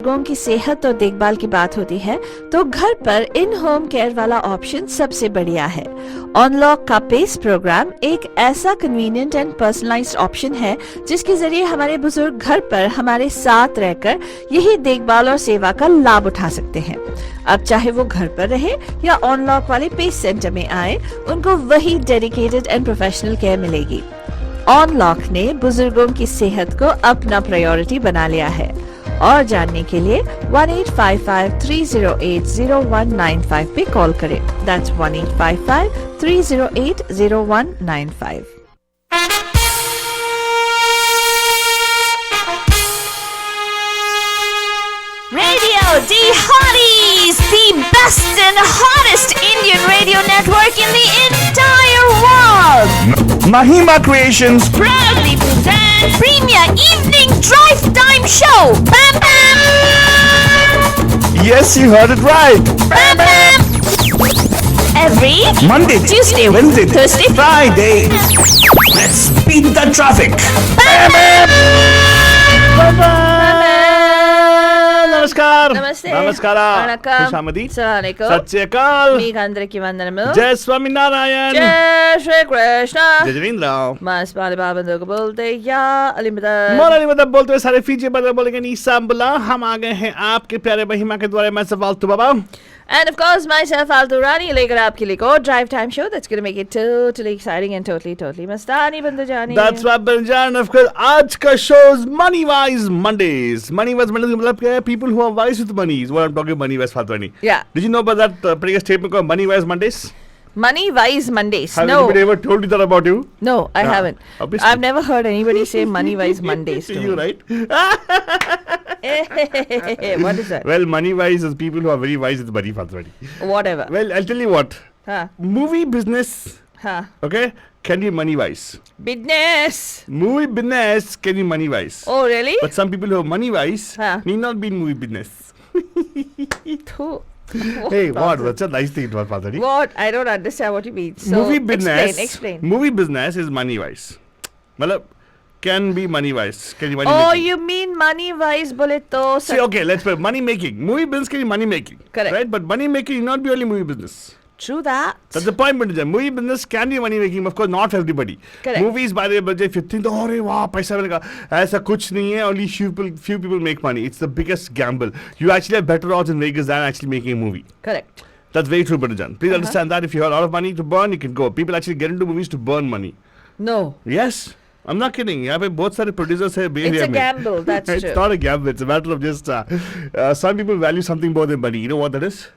बुजुर्गों की सेहत और देखभाल की बात होती है तो घर पर इन होम केयर वाला ऑप्शन सबसे बढ़िया है। ऑनलॉक का पेस प्रोग्राम एक ऐसा कन्वीनियंट एंड पर्सनलाइज्ड ऑप्शन है जिसके जरिए हमारे बुजुर्ग घर पर हमारे साथ रहकर यही देखभाल और सेवा का लाभ उठा सकते हैं। अब चाहे वो घर पर रहे या ऑनलॉक वाले पेस सेंटर में आए, उनको वही डेडिकेटेड एंड प्रोफेशनल केयर मिलेगी। ऑनलॉक ने बुजुर्गों की सेहत को अपना प्रायोरिटी बना लिया है। और जानने के लिए 1855-308-0195 पे कॉल करें। That's 1855-308-0195। Radio D Hotties, the best and hottest Indian radio network in the entire world. Mahima Creations Proudly present Premier Evening Drive Time Show. Bam Bam! Yes, you heard it right. Bam Bam! Every Monday, Tuesday, Wednesday, Thursday, Friday. Let's beat the traffic. नमस्कार नमस्ते। नमस्कार वणक्कम। खुशामदी अस्सलामुअलैकुम। सत श्री अकाल మీకందరికీ వందనములు। जय स्वामी नारायण जय श्री कृष्ण। जय जवींद्र मस्त वाले बाबा को बोलते या अली मदद। मौलानी मतलब बोलते हुए सारे फीचे बदल बोलेंगे नीसा बुला। हम आ गए हैं आपके प्यारे महिमा के द्वारा। मैं सवाल तो बाबा And of course, myself, Altu Rani, लेकर आपके लिए एक और drive time show that's going to make it totally exciting and totally मस्तानी बंद जानी। That's right, Banjan. Of course, आज का show is Money Wise Mondays. Money Wise Mondays का मतलब क्या है? People who are wise with money is what I'm talking. Money Wise Fatwani. Yeah. Did you know about that previous statement called Money Wise Mondays? Money wise Mondays. Has No, anybody ever told you that about you? no, I Yeah, haven't. obviously. I've never heard anybody say money wise Mondays to You me. right? What is that? Well, Money Wise is people who are very wise with money Fatwani. Whatever. Well, I'll tell you what. Huh? Movie business, Huh? okay, can be money wise. Business. Movie business can be money wise. Oh, really? But some people who are money wise Huh. need not be in movie business. Thu. Hey, what? That's a nice thing it was, Fatwani. What? I don't understand what you mean. So, Movie business. Explain. Movie business is money wise. Malab can be money wise. Can be money Oh, making. you mean money wise बोले तो See, okay, let's put money making. Movie business can be money making. Correct. Right? But money making need not be only movie business. True that. That's the point, but movie business can be money making, of course, not for everybody. Correct. Movies, by the way, if you think, oh, wow, paisa milega, aisa kuch nahi hai, only few people make money. It's the biggest gamble. You actually have better odds in Vegas than actually making a movie. Correct. That's very true, Banajan. Please understand that if you have a lot of money to burn, you can go. People actually get into movies to burn money. No. Yes. I'm not kidding. यहाँ पे बहुत सारे producers हैं Bay Area It's a में. gamble. That's It's true. not a gamble. It's a matter of just some people value something more than money. You know what that is?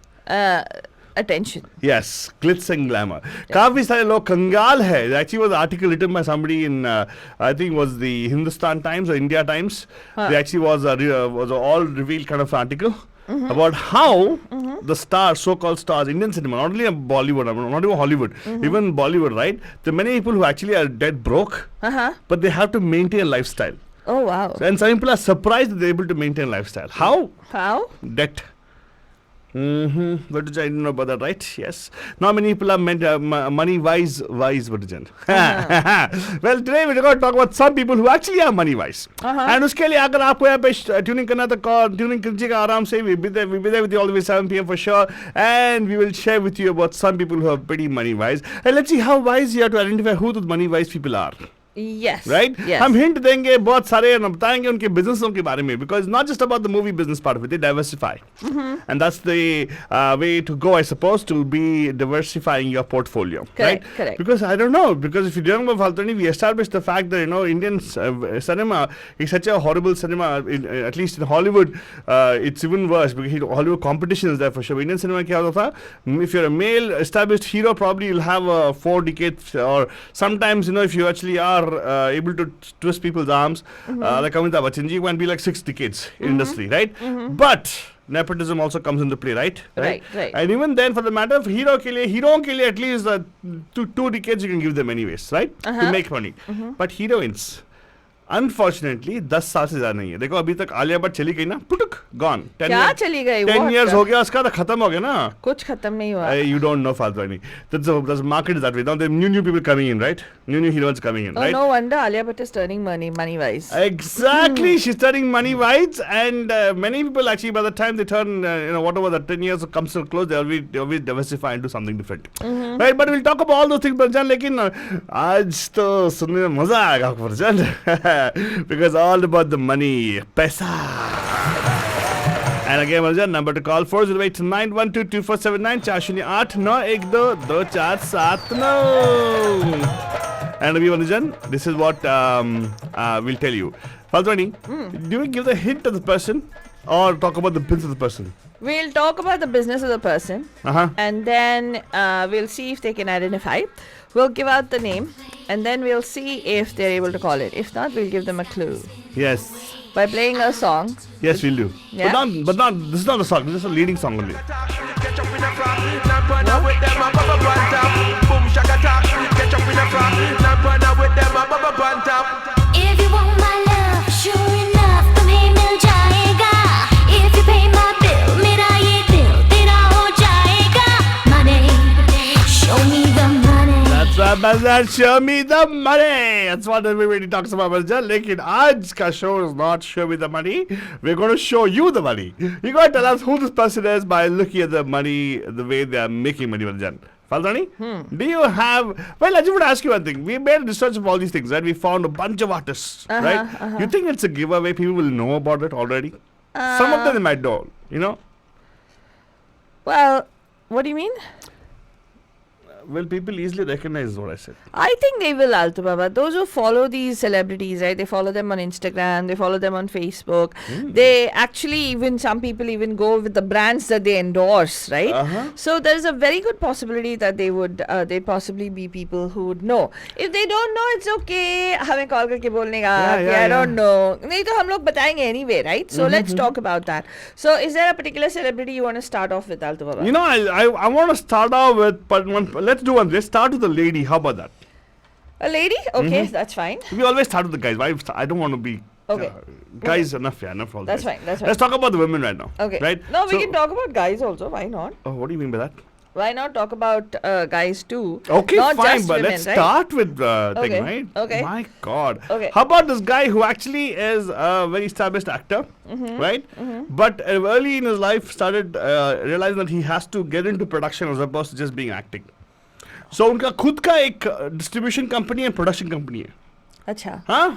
Attention. Yes, glitz and glamour. काफी सारे लोग कंगाल है. There actually was an article written by somebody in I think was the Hindustan Times or India Times. There actually was a all revealed kind of article about how the stars, so-called stars, Indian cinema, not only Bollywood, not even Hollywood, even Bollywood, right? There are many people who actually are dead broke, but they have to maintain a lifestyle. Oh wow. And some people are surprised that they're able to maintain a lifestyle. How? How? Debt. What did I know about that, right? Yes. Not many people are meant money wise, Vadajan. Well, today we're going to talk about some people who actually are money wise. And उसके लिए अगर आपको यहाँ पे tuning करना तो tuning कीजिएगा आराम से. We'll be there with you all the way 7 p.m. for sure. And we will share with you about some people who are pretty money wise. And let's see how wise you have to identify who those money wise people are. Yes. Right? Yes. हम hint देंगे बहुत सारे और बताएंगे उनके बिजनेसों के बारे में because not just about the movie business part of it, they diversify. And that's the way to go, I suppose, to be diversifying your portfolio. Correct, right? correct. Because I don't know, because if you remember, Faltani, we established the fact that, Indian cinema is such a horrible cinema, at least in Hollywood, it's even worse because Hollywood competition is there for sure. Indian cinema, kya hota tha? If you're a male established hero, probably you'll have 4 decades or sometimes, if you actually are able to twist people's arms, like Amitabh Bachchan ji, can be like 6 decades in industry, right? But nepotism also comes into play, right? Right. And even then, for the matter of hero ke liye at least 2 decades you can give them anyways, right? To make money. But heroines, unfortunately 10 साल से ज्यादा नहीं है. देखो अभी तक आलिया भट्ट चली गई ना, पुटुक गॉन. क्या चली गई? 10 years हो गया उसका, तो खत्म हो गया ना. कुछ खत्म नहीं हुआ. You don't know Faltwani. The market is that way. Now there are new people coming in, right? New heroines coming in, right? No wonder Alia Bhatt is turning money wise. Exactly, she's turning money wise, and many people actually by the time they turn, whatever the 10 years comes to close, they always diversify into something different, right? But we'll talk about all those things, Parjan. लेकिन आज तो सुनने में मजा आएगा Parjan, because all about the money, पैसा. And again, Parjan, number to call 408-912-2479 408-912-2479. And Parjan, this is what we'll tell you. Faltwani, do we give the hint of the person or talk about the business of the person? We'll talk about the business of the person, and then we'll see if they can identify. We'll give out the name, and then we'll see if they're able to call it. If not, we'll give them a clue Yes. by playing a song. Yes, we'll do. Yeah? But not. This is not a song. This is a leading song only. If you want my love, sure enough, तुम्हें मिल जाएगा. If you pay my bill, मेरा ये दिल तेरा हो जाएगा. Money, show me the money. That's right, Bazaar. Show me the money. That's what everybody talks about, Bazaar. लेकिन आज का show is not show me the money. We're going to show you the money. You got to tell us who this person is by looking at the money, the way they are making money, Bazaar. Faltwani, do you have... Well, I just want to ask you one thing. We made research of all these things, right? We found a bunch of artists, right? You think it's a giveaway? People will know about it already? Some of them they might know, Well, what do you mean? Well, people easily recognize what I said. I think they will, Altu Baba. Those who follow these celebrities, right? They follow them on Instagram, they follow them on Facebook. They actually, even some people even go with the brands that they endorse, right? So there is a very good possibility that they would, they possibly be people who would know. If they don't know, it's okay. हमें call करके बोलने का कि I don't know. नहीं तो हम लोग बताएंगे anyway, right? So let's talk about that. So is there a particular celebrity you want to start off with, Altu Baba? I want to start off with, but let's do one. Let's start with the lady. How about that? A lady? Okay, that's fine. We always start with the guys. I don't want to be... Okay. Guys, enough all That's guys. fine, that's Let's talk about the women right now. Okay. Right? No, we can talk about guys also. Why not? Oh, what do you mean by that? Why not talk about guys too? Okay, not fine, just but women, let's right? start with Okay, thing, right? okay. My God. Okay. How about this guy who actually is a very established actor, right? But early in his life started realizing that he has to get into production as opposed to just being acting. So उनका खुद का एक distribution company and production company है. अच्छा. Huh?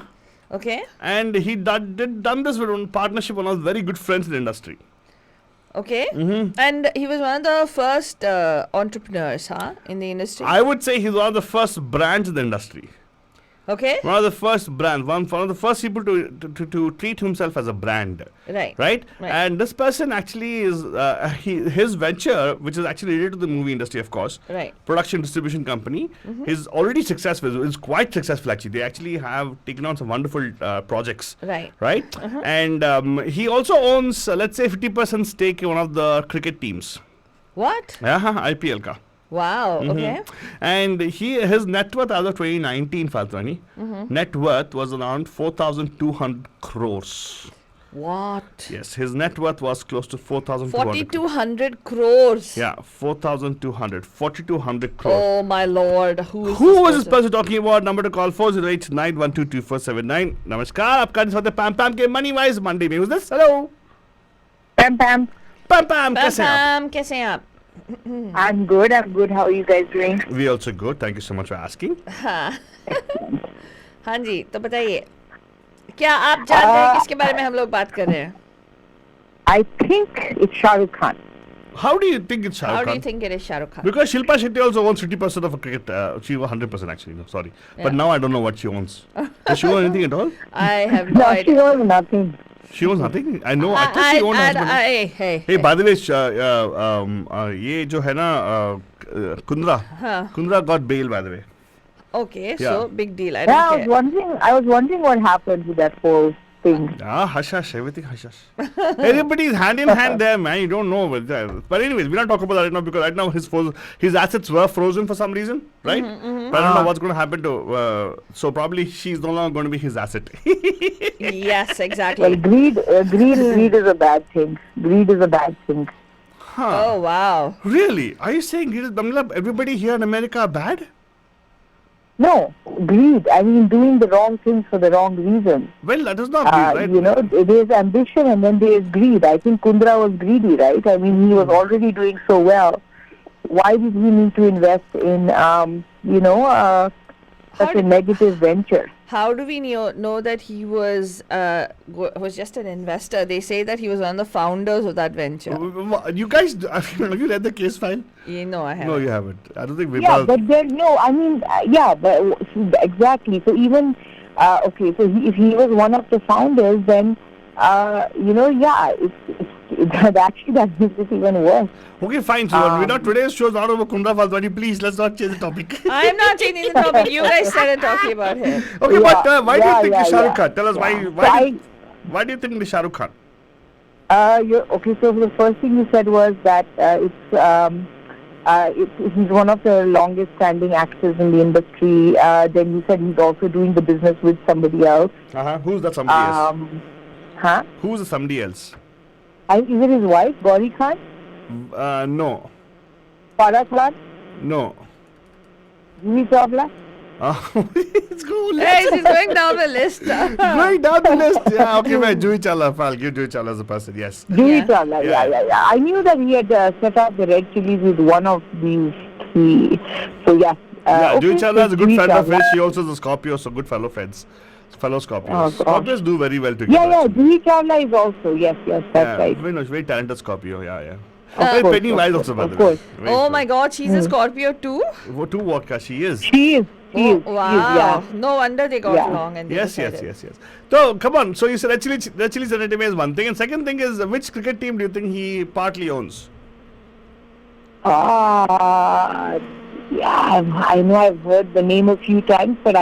Okay. And he done this with one partnership with one of his very good friends in the industry. Okay. And he was one of the first entrepreneurs, in the industry. I would say he's one of the first brands in the industry. Okay. One of the first brands, one of the first people to treat himself as a brand. Right. Right? And this person actually is, his venture, which is actually related to the movie industry, of course. Right. Production distribution company is already successful. It's quite successful, actually. They actually have taken on some wonderful projects. Right. Right? And he also owns, let's say, 50% stake in one of the cricket teams. What? IPL ka. Wow. Okay. And his net worth as of 2019, Faltwani, net worth was around 4,200 crores. What? Yes, his net worth was close to 4,200. 4,200 crores. Yeah, 4,200 crores. Oh my lord. Who was this person talking about? Number to call 408-912-2479. Namaskar. आपका जिस वक्त Pam Pam के Money Wise Monday में. Who's this? Hello. Pam Pam. Pam Pam. कैसे हैं आप? कैसे हैं आप? I'm good. How are you guys doing? We also good. Thank you so much for asking. हाँ जी, तो बताइए क्या आप जानते हैं किसके बारे में हम लोग बात कर रहे हैं? I think it's Shah Rukh Khan. How do you think it's Shah Rukh How Khan? do you think it is Shah Rukh Khan? Because Shilpa Shetty also owns 50% of a cricket. She was 100% actually. No, sorry. Yeah. But now I don't know what she owns. Does she own anything at all? I have no No, idea. she owns nothing. She owns nothing? I know. I thought she owned husband. Hey, by the way, ये जो है ना Kundra. Kundra got bail, by the way. Okay, Yeah. so big deal. I Yeah, don't care. I was wondering what happened to that whole thing. Ah, hush hush, everything hush hush. Everybody is hand in hand there, man. You don't know. But anyways, we're not talking about that right now because right now his assets were frozen for some reason, right? But I don't know what's going to happen to. So probably she's no longer going to be his asset. Yes, Well, exactly. greed is a bad thing. Greed is a bad thing. Oh, wow. Really? Are you saying everybody here in America are bad? No, greed. I mean, doing the wrong things for the wrong reasons. Well, that is not greed, right? You know, there's ambition and then there's greed. I think Kundra was greedy, right? I mean, he was already doing so well. Why did he need to invest in, such a negative venture? How do we know that he was just an investor? They say that he was one of the founders of that venture. You guys, have you read the case file? You know, I haven't. No, you haven't. I don't think we. Yeah, but there, no, I mean, but exactly. So even, okay, so if he was one of the founders, then, actually that makes it even worse. Okay, fine. So we're not today's show is not over Kundra Faltwani. Please, let's not change the topic. I am not changing the topic. You guys started talking about him. Okay, but why do you think yeah, the Shah Rukh yeah. Khan? Tell us why do you think the Shah Rukh Khan? Okay, so the first thing you said was that he's one of the longest standing actors in the industry. Then you said he's also doing the business with somebody else. Who's that somebody else? Huh? Who's the somebody else? Is it his wife, Gauri Khan? No. Farah Khan? No. Juhi Chawla? Let's go. Hey, he's going down the list. Going down the list. Yeah, okay, man. Juhi Chawla. I'll give Juhi Chawla as a person. Yes. Juhi Yeah. Chawla, yeah. I knew that he had set up the Red Chillies with one of these three. So, yeah. Yeah, Juhi Chawla is a good Juhi friend of his. Chawla. She also is a Scorpio, so good fellow friends. Fellow Scorpios. Oh, gosh. Scorpios do very well together. Yeah, actually. Juhi Chawla is also, yes, that's right. Very talented Scorpio. Yeah. Of course, Pennywise of also, by the way. course. Very Oh good. my God, she's a Scorpio too. Two vodka, she is. She is. Oh, She is, wow. yeah. No wonder they got Yeah. along and they Yes. decided. So, come on. So, you said Red Chillies Entertainment is one thing. And second thing is, which cricket team do you think he partly owns? Yeah, I know I've heard the name a few times, but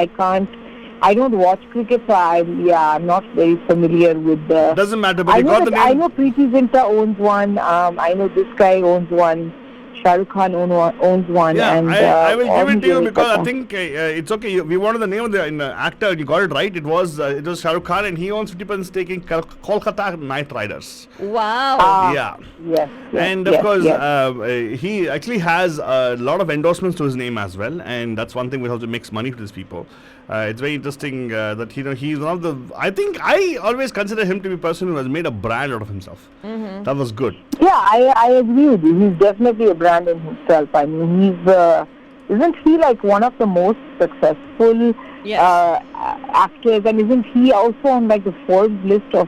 I don't watch cricket, so I'm not very familiar with the... Doesn't matter, but I you know got the that, I name. know Preeti Zinta owns one, I know this guy owns one, Shah Rukh Khan owns one. Yeah, and I will give it to you all because I these think it's okay. We wanted the name of the actor. You got it right. It was Shah Rukh Khan, and he owns 50% stake in Kolkata Knight Riders. Wow. Yeah. Yes. And of course, he actually has a lot of endorsements to his name as well, and that's one thing which also makes money for these people. It's very interesting that he's one of the. I always consider him to be a person who has made a brand out of himself. That was good. Yeah, I agree with you. He's definitely a brand in himself. I mean, isn't he like one of the most successful Yes. actors? And isn't he also on like the Forbes list of?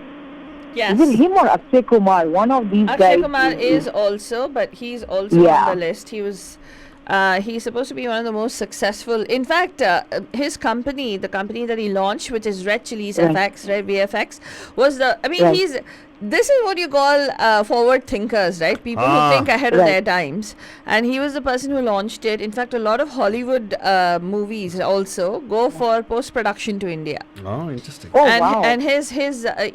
Yes. Is it him or Akshay Kumar? One of these guys. Akshay Kumar is also, but he's also Yeah. on the list. He's supposed to be one of the most successful. In fact, his company, the company that he launched, which is Red Chillies FX, Red VFX, was the. I mean, Right. This is what you call forward thinkers, right? People who think ahead of Right. their times. And he was the person who launched it. In fact, a lot of Hollywood movies also go for post-production to India. Oh, interesting. Oh and wow! and his I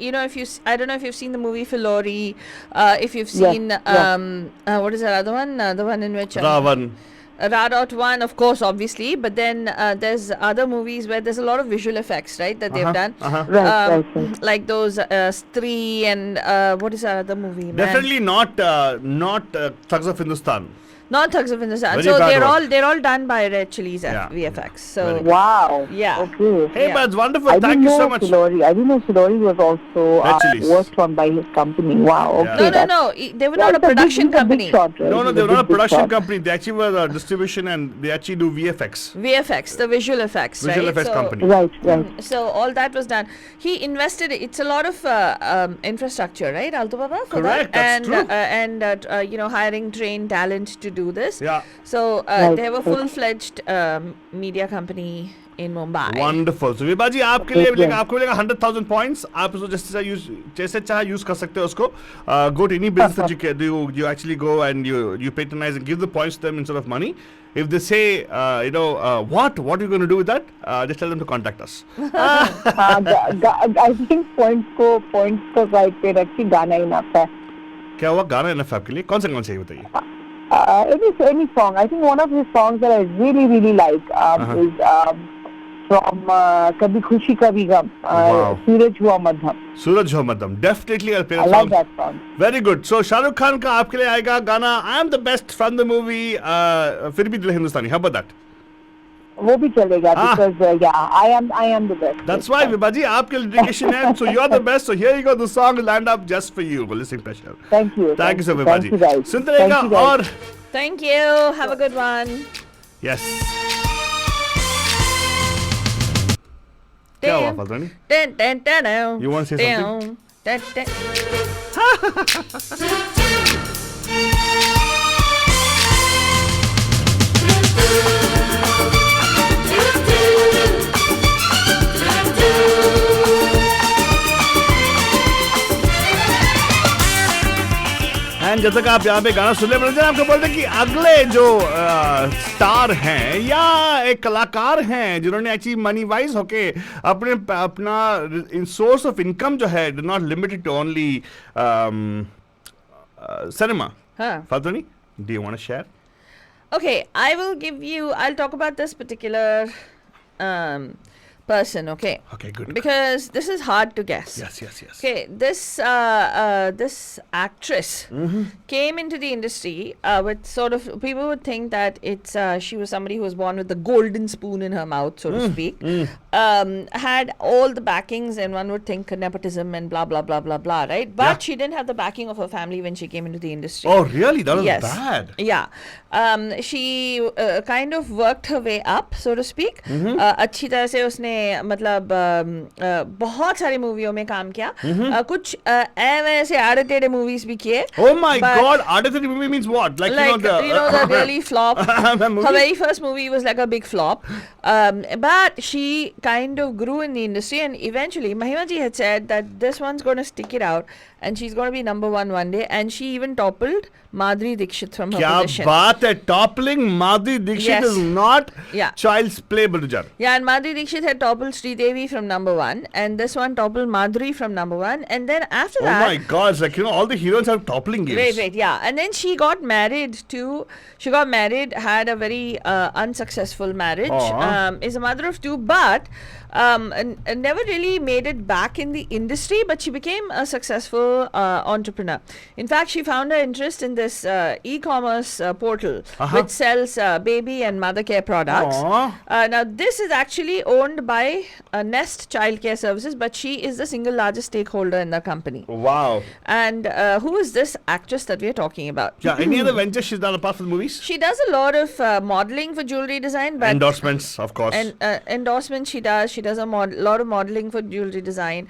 don't know if you've seen the movie Filori, if you've seen what is that other one, the one in which Ravan. Radot 1, of course, obviously, but then there's other movies where there's a lot of visual effects, right, that they've done. Right. Like those Stree and what is that other movie, man? Definitely not Thugs of Hindustan. Not Thugs of Hindustan. Very So bad one. they're all done by Red Chillies Yeah. VFX. So Very good. Wow. Yeah. Okay. Hey, Yeah. but it's wonderful. I Thank didn't you know so much. Filori. I didn't know Filori was also Red Chillies. worked on by his company. Wow. Yeah. Okay. no, they were not a production company. No, they were not a production company. They actually were a distribution and they actually do VFX. VFX, the visual effects, Visual right? effects So- company. Right. So all that was done. He invested. It's a lot of infrastructure, right, Alto Baba? For Correct, that? that's And hiring trained talent to do this. Yeah. So Right, they have a right. full-fledged media company in Mumbai. Wonderful. So Vibha जी आपके लिए मिलेगा, आपको मिलेगा 100,000 points. आप उसको जैसे चाहे use कर सकते हो उसको. Go to any business that you can do. You actually go and you patronize and give the points to them instead of money. If they say, what are you going to do with that? Just tell them to contact us. I think points को side पे रखिए, गाना enough है. क्या हुआ, गाना enough है आपके लिए? कौन सा गाना चाहिए बताइए? Any song. I think one of his songs that I really like is from Kabhi Khushi Kabhi Gum. Wow. Suraj Hua Madham. सूरज हो मध्यम. Definitely I'll play I that love song. that song. Very good. So Shahrukh Khan का आपके लिए आएगा गाना I am the best from the movie फिर भी दिल हिंदुस्तानी. How about that? वो भी चलेगा Ah. because I am the best. That's why Vibha जी आपके लिए dedication है. So you are the best. So here you go. The song will land up just for you. Listening pleasure. Thank you. Thank you so Vibha ji. Thank you guys. सुनते रहेगा Thank you guys. और Thank you. Have a good one. yes. क्या हुआ फालतू नहीं? Dun, dun, dun, dun. You want to say something? Dun, dun, dun. And जब तक आप यहाँ पे गाना सुन ले बने आपको बोलते हैं कि अगले जो स्टार हैं या एक कलाकार हैं जिन्होंने एक्चुअली मनी वाइज होके अपना सोर्स ऑफ इनकम जो है not limited to only cinema. Huh. फालतू नहीं. Do you want to share? Okay, I'll talk about this particular person, okay? Okay, good. Because this is hard to guess. Yes. Okay, this actress came into the industry with sort of, people would think that she was somebody who was born with the golden spoon in her mouth, so to speak. Had all the backings, and one would think nepotism and blah blah blah blah blah, right? But Yeah. she didn't have the backing of her family when she came into the industry. Oh really? That was Yes. bad. Yeah. She kind of worked her way up, so to speak. अच्छी तरह से उसने मतलब बहुत सारी मूवियों में काम किया. कुछ ऐसे आड़े टेढ़े मूवीज भी किए. Oh my But- God! Artist movie means what? Like the really flop. That movie? Her very first movie was like a big flop. But she kind of grew in the industry, and eventually Mahima ji had said that this one's going to stick it out and she's going to be number one day, and she even toppled Madhuri Dixit from her क्या position. बात है. Toppling Madhuri Dixit Yes. is not Yeah. child's play, Balujar. Yeah, and Madhuri Dixit had toppled Sridevi from number 1, and this one toppled Madhuri from number 1, and then after Oh that, my God! It's like all the heroines are toppling games. Right, yeah. And then she got married, had a very unsuccessful marriage, Aw. is a mother of 2, but never really made it back in the industry, but she became a successful entrepreneur. In fact, she found her interest in this e-commerce portal which sells baby and mother care products. Aw. Now, this is actually owned by Nest Childcare Services, but she is the single largest stakeholder in the company. Wow. And who is this actress that we are talking about? Yeah. Any other ventures she's done apart from the movies? She does a lot of modeling for jewelry design, but Endorsements, of course. and endorsements she does. She does a lot of modeling for jewelry design,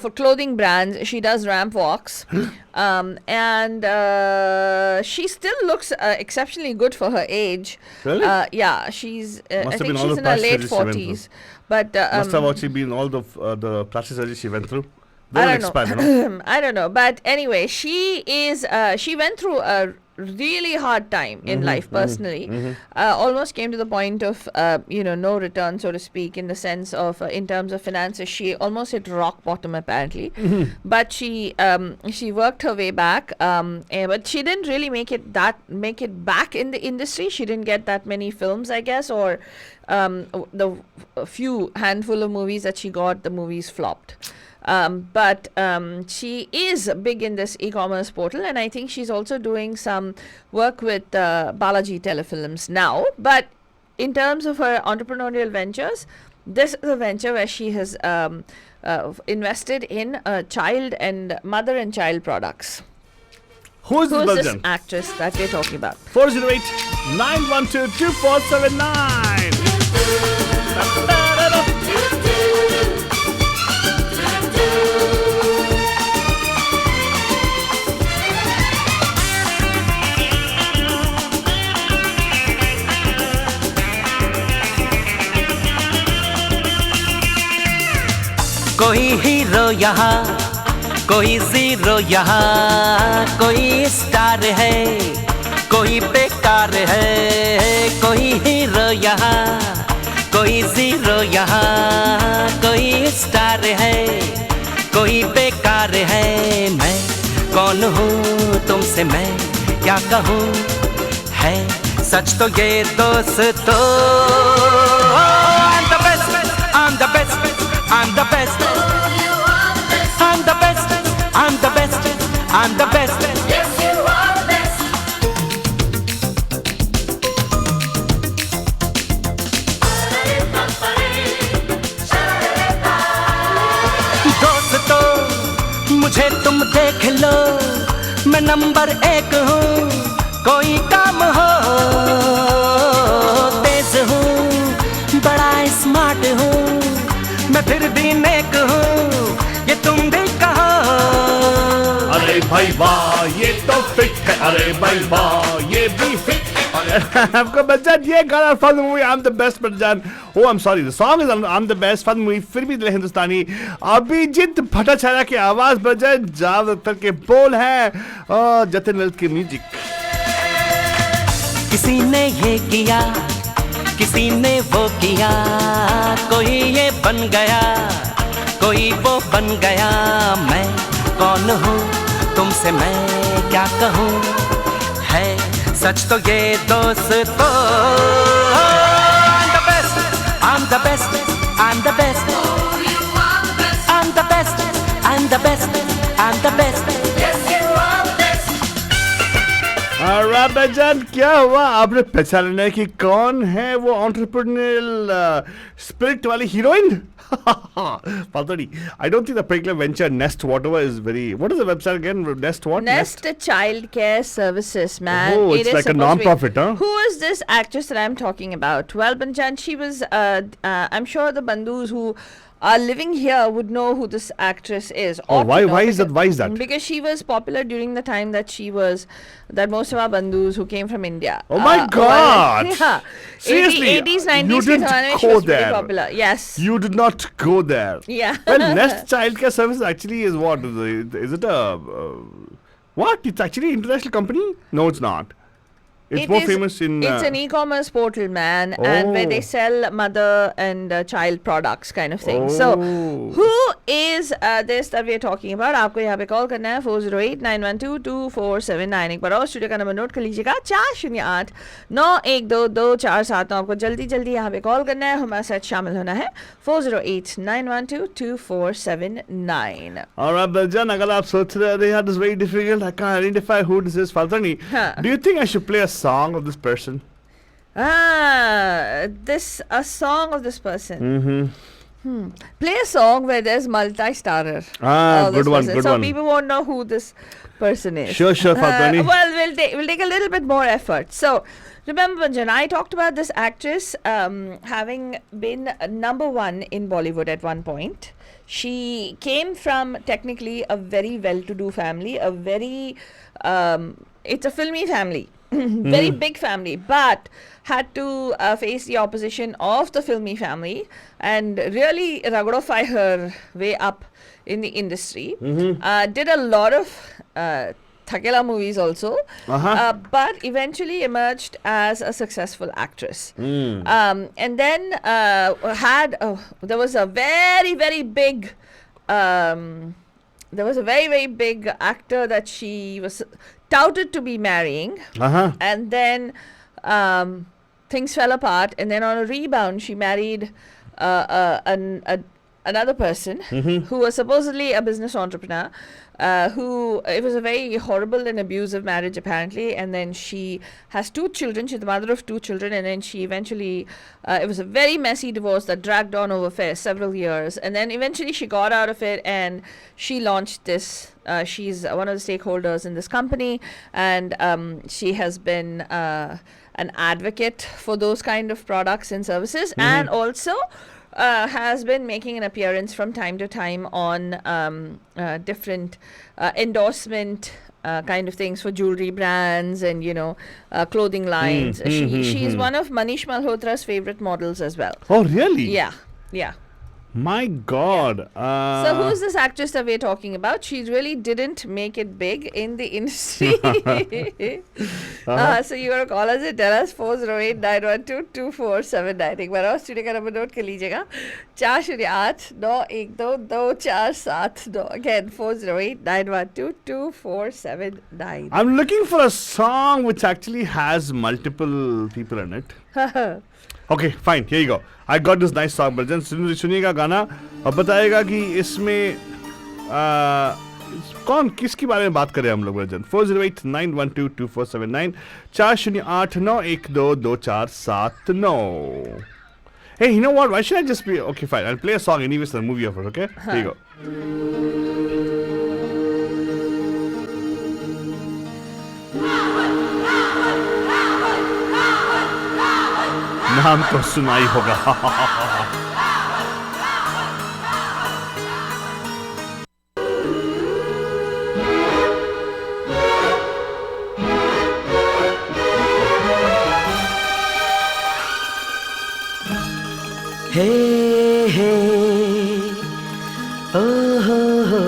for clothing brands. She does ramp walks, and she still looks exceptionally good for her age. Really? Yeah, she's. I Must have think been all she's the in her plastic late surgery she went 40s. But Must have actually been all the plastic surgery she went through. I Don't don't expand, know. you know? I don't know. But anyway, she went through a really hard time in life personally. Almost came to the point of no return, so to speak, in the sense of in terms of finances. She almost hit rock bottom apparently. But she worked her way back. But she didn't really make it back in the industry. She didn't get that many films, I guess, or the few handful of movies that she got, the movies flopped. But she is big in this e-commerce portal, and I think she's also doing some work with Balaji Telefilms now. But in terms of her entrepreneurial ventures, this is a venture where she has invested in mother and child products. Who is Who this is this Belgian? actress that we're talking about? 408 912 2479. कोई hero यहाँ, कोई zero यहाँ, कोई star है, कोई बेकार है, कोई हीरो यहाँ, कोई जीरो यहाँ, कोई स्टार है, कोई बेकार है। मैं कौन हूँ तुमसे मैं क्या कहूँ, है सच तो ये दोस्तों। I'm the best, I'm the best, I'm the best, I'm the best, I'm the best, I'm the best. Yes, you are the best. दोस्तों मुझे तुम देख लो, मैं नंबर 1 हूँ, कोई काम हो, तेज हूँ, बड़ा स्मार्ट हूँ, मैं फिर भी नेक हूँ, ये तुम भी कहो। अरे भाई वाह ये तो फिट है, अरे भाई वाह ये भी फिट है। आपको बच्चन ये गाना fun movie I am the best Bachchan, oh I am sorry the song is I am the best fun movie, फिर भी दिल हिंदुस्तानी अभिजीत भट्टाचार्य की आवाज बजन, जावेद अख्तर के बोल है और जतिन ललित की म्यूजिक। किसी ने ये किया, किसी ने वो किया, कोई ये बन गया, कोई वो बन गया। मैं कौन हूँ तुमसे मैं क्या कहूँ, है सच तो ये दोस्तों। I'm the best, I'm the best, I'm the best, I'm the best, I'm the best, I'm the best. Yes, you are the best. Alright Bachchan, क्या हुआ आपने पहचाना है कि कौन है वो एंटरप्रेन्योरियल स्पिरिट वाली heroine? Paltadi, I don't think the particular venture Nest whatever is very. What is the website again? Nest what? Nest Child Care Services, man. Oh, it's It is like a supposed to be- non-profit, huh? Who is this actress that I'm talking about? Well, Banchan, she was. I'm sure the Bandhus who are living here would know who this actress is. Oh, Ought to why- know why is that- because- why is that? Because she was popular during the time that most of our Bandhus who came from India. Oh my God! Yeah. Seriously, 80s, you 90s के didn't ज़माने में go she was pretty there. popular. Yes. You did not go there. Yeah. Well, Nest Childcare Services actually is what? Is it a what? It's actually an international company? No, it's not. It's It more is- famous in. It's an e-commerce portal, man, and where they Oh. sell mother and child products, kind of thing. So, Oh. who is this that we're talking about? आपको यहाँ पे call करना है 408-912-2479। एक बार और studio का number note कर लीजिएगा 408-912-247। आपको जल्दी यहाँ पे कॉल करना है, हमारे साथ शामिल होना है 408-912-2479। Alright, Baljan, अगर आप सोच रहे हैं this is very difficult, I can't identify who this is. Faltani, Huh. do you think I should play a song of this person? A song of this person. Mm-hmm. Play a song where there's multi-starrer. Ah, of this good one, person. good so one. people won't know who this person is. Sure, Faltani. Well, we'll take a little bit more effort. So, remember, Banjan, I talked about this actress having been number 1 in Bollywood at one point. She came from technically a very well-to-do family, it's a filmy family. Very big family, but had to face the opposition of the filmy family and really ragdify her way up in the industry. Did a lot of Thakela movies also, but eventually emerged as a successful actress. And then there was a very, very big actor that she was touted to be marrying, and then things fell apart, and then on a rebound she married another person who was supposedly a business entrepreneur, who it was a very horrible and abusive marriage apparently, and then she has 2 children. She's the mother of 2 children, and then she eventually it was a very messy divorce that dragged on over several years, and then eventually she got out of it and she launched this. She's one of the stakeholders in this company, and she has been an advocate for those kind of products and services, and also has been making an appearance from time to time on different endorsement kind of things for jewelry brands and clothing lines. She's one of Manish Malhotra's favorite models as well. Oh, really? Yeah. My God. So who's this actress that we're talking about? She really didn't make it big in the industry. So you want to call us and tell us 408-912-2479. एक बार और studio का number note कर लीजिएगा 408-912-2479. Again 408-912-2479. I'm looking for a song which actually has multiple people in it. Okay, fine. Here you go. I got this nice song. But सुनिएगा गाना और बताएगा कि इसमें कौन किसके बारे में बात करें हम लोग version 408-912-2479 408-912-2479. Hey, you know what? Why should I just be okay? Fine, I'll play a song anyways. The movie offer. Okay, here you go. नाम तो सुना ही होगा. हे हे ओ हो हो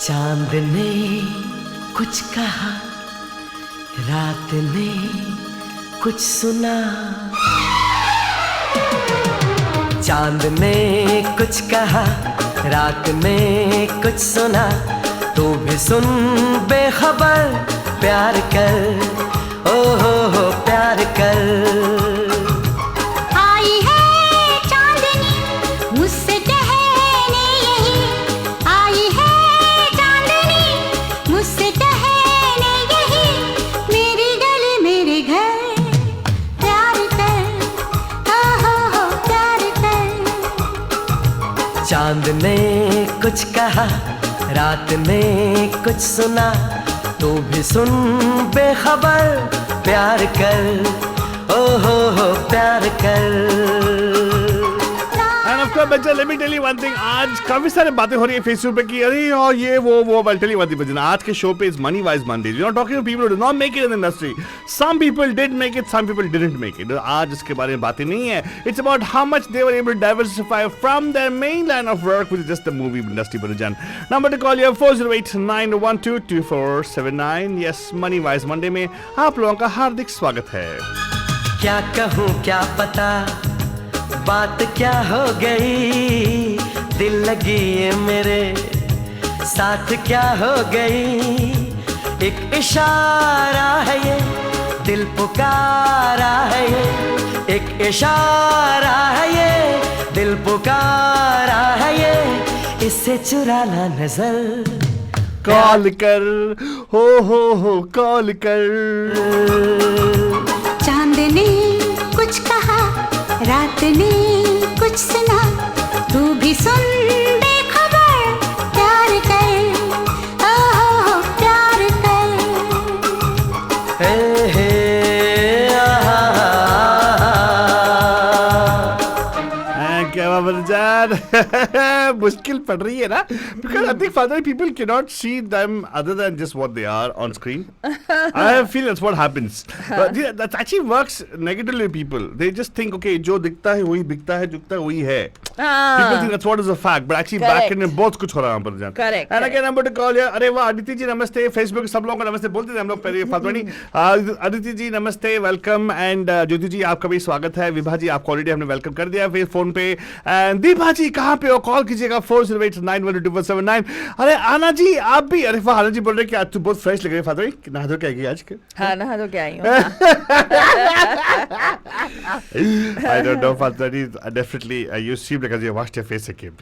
चांद ने कुछ कहा, रात ने कुछ सुना. चांद ने कुछ कहा, रात ने कुछ सुना. तू भी सुन बेखबर, प्यार कर, ओ हो प्यार कर. आई है चांदनी मुझसे कहने यही, आई है चांदनी मुझसे कहने यही, मेरी गली मेरे घर प्यार कर, ओ हो प्यार कर. चांद ने कुछ कहा, रात ने कुछ सुना. तू भी सुन बेखबर, प्यार कर, ओ हो प्यार कर. And of course, बच्चा, let me tell you one thing. आज काफी सारे बातें हो रही है फेसबुक पे कि अरे और ये वो I'll tell you one thing, बच्चा. आज के शो पे is Money Wise Mondays. We're not talking to people who did not make it in the industry. Some people did make it, some people didn't make it. आज इसके बारे में बातें नहीं है. It's about how much they were able to diversify from their main line of work, which is just the movie industry. बच्चा, number to call you 408-912-2479. Yes, Money Wise Monday में आप लोगों का हार्दिक स्वागत है. क्या कहूँ क्या पता, बात क्या हो गई. दिल लगी ये मेरे साथ क्या हो गई. एक इशारा है ये, दिल पुकारा है ये. एक इशारा है ये, दिल पुकारा है ये. इससे चुराना नजर, कॉल कर, हो कॉल कर. चांद ने कुछ कहा, रात ने कुछ सुना. तू भी सुन बेखबर, प्यार कर, ओ हो प्यार कर. हे हे क्या जान मुश्किल पड़ रही है ना, because I think finally people cannot see them other than just what they are on screen. I feel that's what happens. But that actually works negatively. People they just think okay जो दिखता है वही बिकता है, जो दिखता है वही है. People think that's what is a fact, but actually back in बहुत कुछ हो रहा है पर जान. Correct. And again number to call here. अरे वाह अदिति जी नमस्ते. Facebook सब लोगों को नमस्ते बोलते थे हम लोग पहले फातवानी. अदिति जी नमस्ते, वेलकम. एंड ज्योति जी आपका भी स्वागत है. विभा जी आपको ऑलरेडी हमने वेलकम कर दिया फिर फोन पे. एंड दीपा जी कहाँ पे हो, कॉल कीजिएगा 408-912-2479. अरे आना जी आप भी. अरे वाह आना जी बोल रहे कि आज तू बहुत फ्रेश लग रही है फातवानी. नहा धो के आएगी आज के? हाँ नहा धो के आई हूँ. I don't know फातवानी. Definitely you seem like you washed your face again.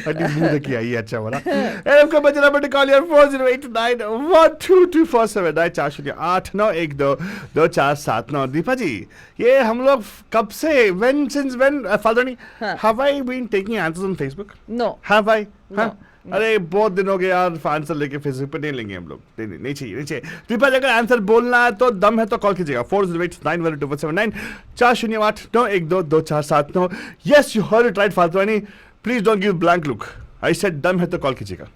अरे मुंह देखी आई अच्छा वाला. एंड आपका बचा नंबर टू कॉल यार 408-912-2479 408-912-2479. दीपा जी ये हम लोग कब से since when फातवानी have I been taking answers on Facebook? No. Have I? No. हाँ? अरे बहुत दिन हो गए यार आंसर लेके फेसबुक पे नहीं लेंगे हम लोग. नहीं चाहिए. दीपा जी अगर आंसर बोलना है तो दम है तो कॉल कीजिएगा 408-912-2479 408-912-2479. Yes, you heard it right फातवानी. Please don't give blank look. I said दम है तो कॉल कीजिएगा.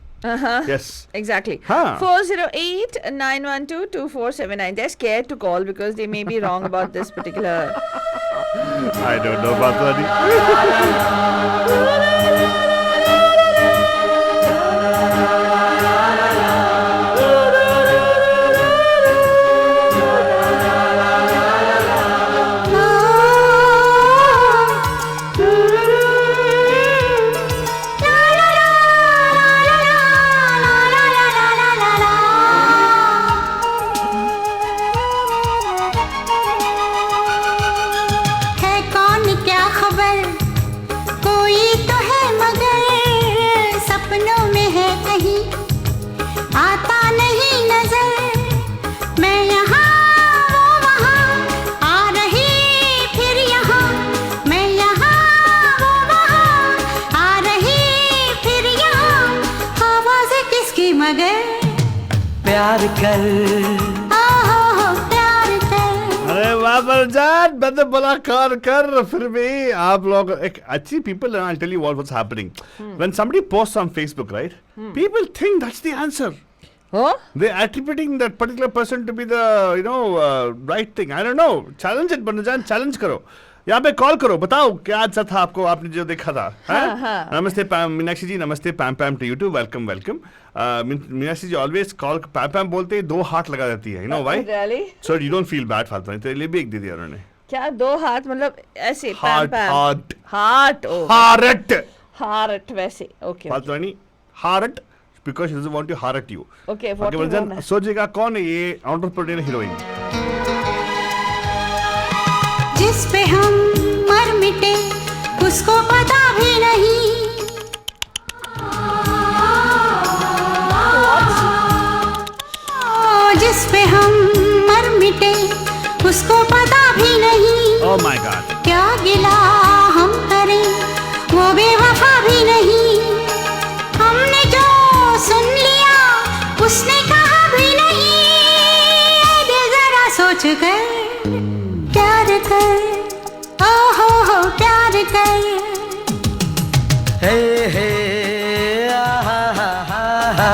Yes. Exactly. Huh. 408-912-2479. They're scared to call because they may be wrong about this particular. I don't know about that. है कौन क्या खबर कोई तो है मगर सपनों में है कहीं आता नहीं नजर मैं यहाँ वो वहाँ आ रही फिर यहाँ मैं यहाँ वो वहाँ आ रही फिर यहाँ आवाज़ किसकी मगर प्यार कर आहो प्यार कर अरे वाह बलजान, मैंने बोला कर फिर भी आप लोग एक अच्छी people, and I'll tell you what's happening. When somebody posts on Facebook, right? People think that's the answer. Oh? They're attributing that particular person to be the, right thing. I don't know. Challenge it, बलजान, challenge करो. यहाँ पे call करो, बताओ क्या अच्छा था आपको, आपने जो देखा था. हाँ. नमस्ते मीनाक्षी जी, नमस्ते Pam to you too, welcome. Meenakshi ji always call Pam बोलते ही 2 हाथ लगा देती है. You know why? Really? So you don't feel bad फालतू में. तेरे लिए भी एक दे दिया उन्होंने. क्या 2 हाथ मतलब ऐसे Heart. हार्ट ओ Heart. हार्ट वैसे ओके फालतू नहीं. Heart because she doesn't want to heart you. Okay बाकी बलजान सोचिएगा कौन है ये एंटरप्रेन्योर हीरोइन. जिस पे हम मर मिटे उसको पता भी नहीं जिस पे हम मर मिटे उसको पता भी नहीं Oh my God. क्या गिला हम करें वो बेवफा भी नहीं हमने जो सुन लिया उसने कहा भी नहीं ऐ दिल जरा सोच कर प्यार कर ओ हो प्यार कर हे हे आहा हा हा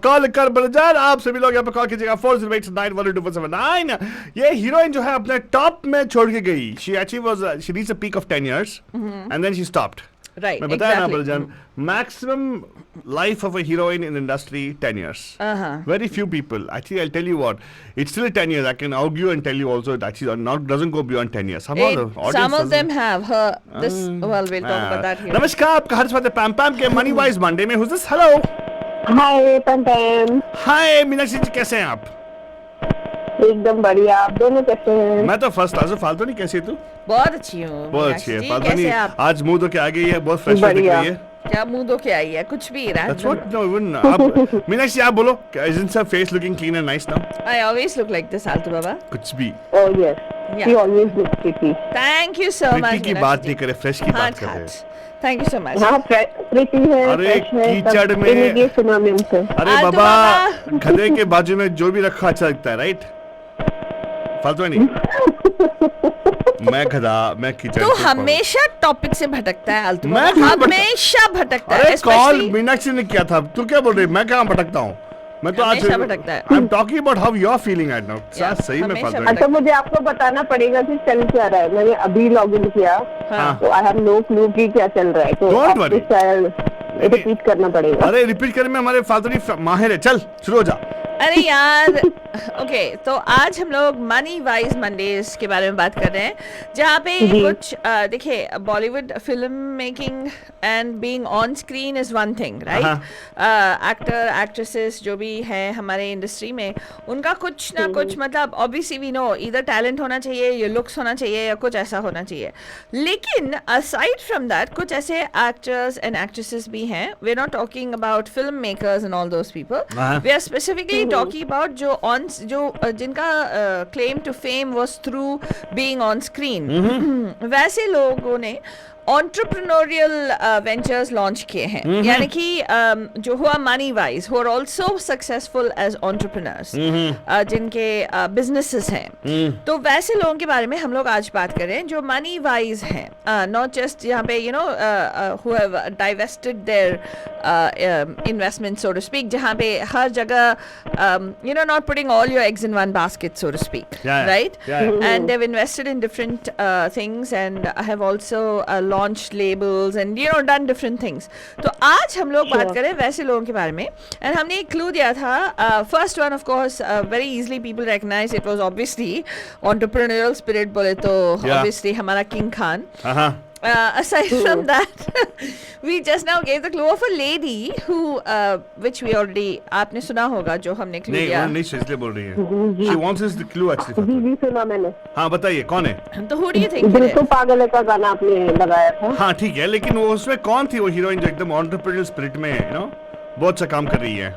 कॉल कर बलजान, आप सभी लोग यहाँ पे कॉल कीजिएगा 408-912-2479. ये हीरोइन जो है अपने टॉप में छोड़ के गई. She actually was she reached a peak of 10 years and then she stopped. Right मैं बताया ना बलजान, maximum life of a heroine in industry 10 years. Very few people. Actually, I'll tell you what. It's still 10 years. I can argue and tell you also it actually doesn't go beyond 10 years. Somehow the audience some of them doesn't- have her this well we'll talk about that here. नमस्कार, आपका हर स्वागत है पैम के money wise Monday में. Who's this? Hello. हाय पंटेम, हाय मीनाक्षी जी, कैसे हैं आप? एकदम बढ़िया. आप दोनों कैसे हैं? मैं तो फर्स्ट क्लास. फालतू नहीं, कैसी है तू? बहुत अच्छी हूँ बहुत अच्छी है. मीनाक्षी जी, फालतू कैसे नहीं, आप आज मुंह धो के आ गई है, बहुत फ्रेश दिख बढ़िया. रही है. क्या मुंह धो के आई है कुछ भी That's what, no, even आप मीनाक्षी आप बोलो, isn't her face looking clean and nice now? I always look like this Altu Baba. कुछ भी. Oh yes, Yeah. she always looks pretty. Thank you so much. प्रीति की बात नहीं करे, फ्रेश की बात कर रहे हैं. Thank you so much. हाँ प्रीति है, अरे fresh है, कीचड़ सब में- इन्हीं की सुना में उनसे. अरे आलतू बाबा, बाबा। गधे के बाजू में जो भी रखा अच्छा लगता है, राइट? फालतू नहीं. मैं गधा, मैं कीचड़. तू से हमेशा टॉपिक से भटकता है आलतू मैं बाबा, कहाँ हमेशा भटकता है. अरे कॉल especially- मीनाक्षी ने किया था, तू क्या बोल रही है? मैं कहाँ भटकता हूँ? मैं तो आज हमेशा भटकता है. I am talking about how you are feeling right now. सही में हमेशा फालतू भटकता नहीं. अच्छा मुझे आपको बताना पड़ेगा कि चल क्या रहा है. मैंने अभी लॉग इन किया हाँ. तो आई हैव नो क्लू कि क्या चल रहा है. तो Don't आपको worry. शायद रिपीट करना पड़ेगा. अरे रिपीट करने में हमारे फालतू नहीं माहिर है. चल शुरू हो जा. अरे यार ओके तो आज हम लोग मनी वाइज मंडेज के बारे में बात कर रहे हैं जहाँ पे जी. कुछ देखिए Bollywood film making and being on screen is one thing right. Actor actresses जो भी हैं हमारे इंडस्ट्री में उनका कुछ ना कुछ मतलब ऑब्वियसली वी नो इधर टैलेंट होना चाहिए या लुक्स होना चाहिए या कुछ ऐसा होना चाहिए. लेकिन असाइड फ्रॉम दैट कुछ ऐसे एक्टर्स एंड एक्ट्रेसेस भी हैं. We are not talking about film makers and all those people. We are specifically talking about जो जिनका claim to fame was through being on screen. वैसे लोगों ने entrepreneurial ventures launch किए हैं यानी कि जो हुआ money wise who are also successful as entrepreneurs जिनके businesses हैं तो वैसे लोगों के बारे में हम लोग आज बात करें जो money wise हैं not just यहाँ पे you know who have divested their investments so to speak जहाँ पे हर जगह you know not putting all your eggs in one basket so to speak right and they've invested in different things and have also launched labels and you know done different things तो आज हम लोग बात करें वैसे लोगों के बारे में and हमने एक clue दिया था first one of course very easily people recognize it was obviously entrepreneurial spirit बोले तो obviously हमारा King Khan aside from that we just now gave the clue of a lady who which we already आपने सुना होगा जो हमने clue दिया नहीं इसलिए बोल रही है she wants us the clue actually जी सुना मैंने हाँ बताइए कौन है तो who do you think दिल it तो is? पागल है का गाना आपने लगाया था हाँ ठीक है लेकिन वो उसमें कौन थी वो हीरोइन जो एकदम एंटरप्रेन्योर स्पिरिट में यू नो बहुत अच्छा काम कर रही है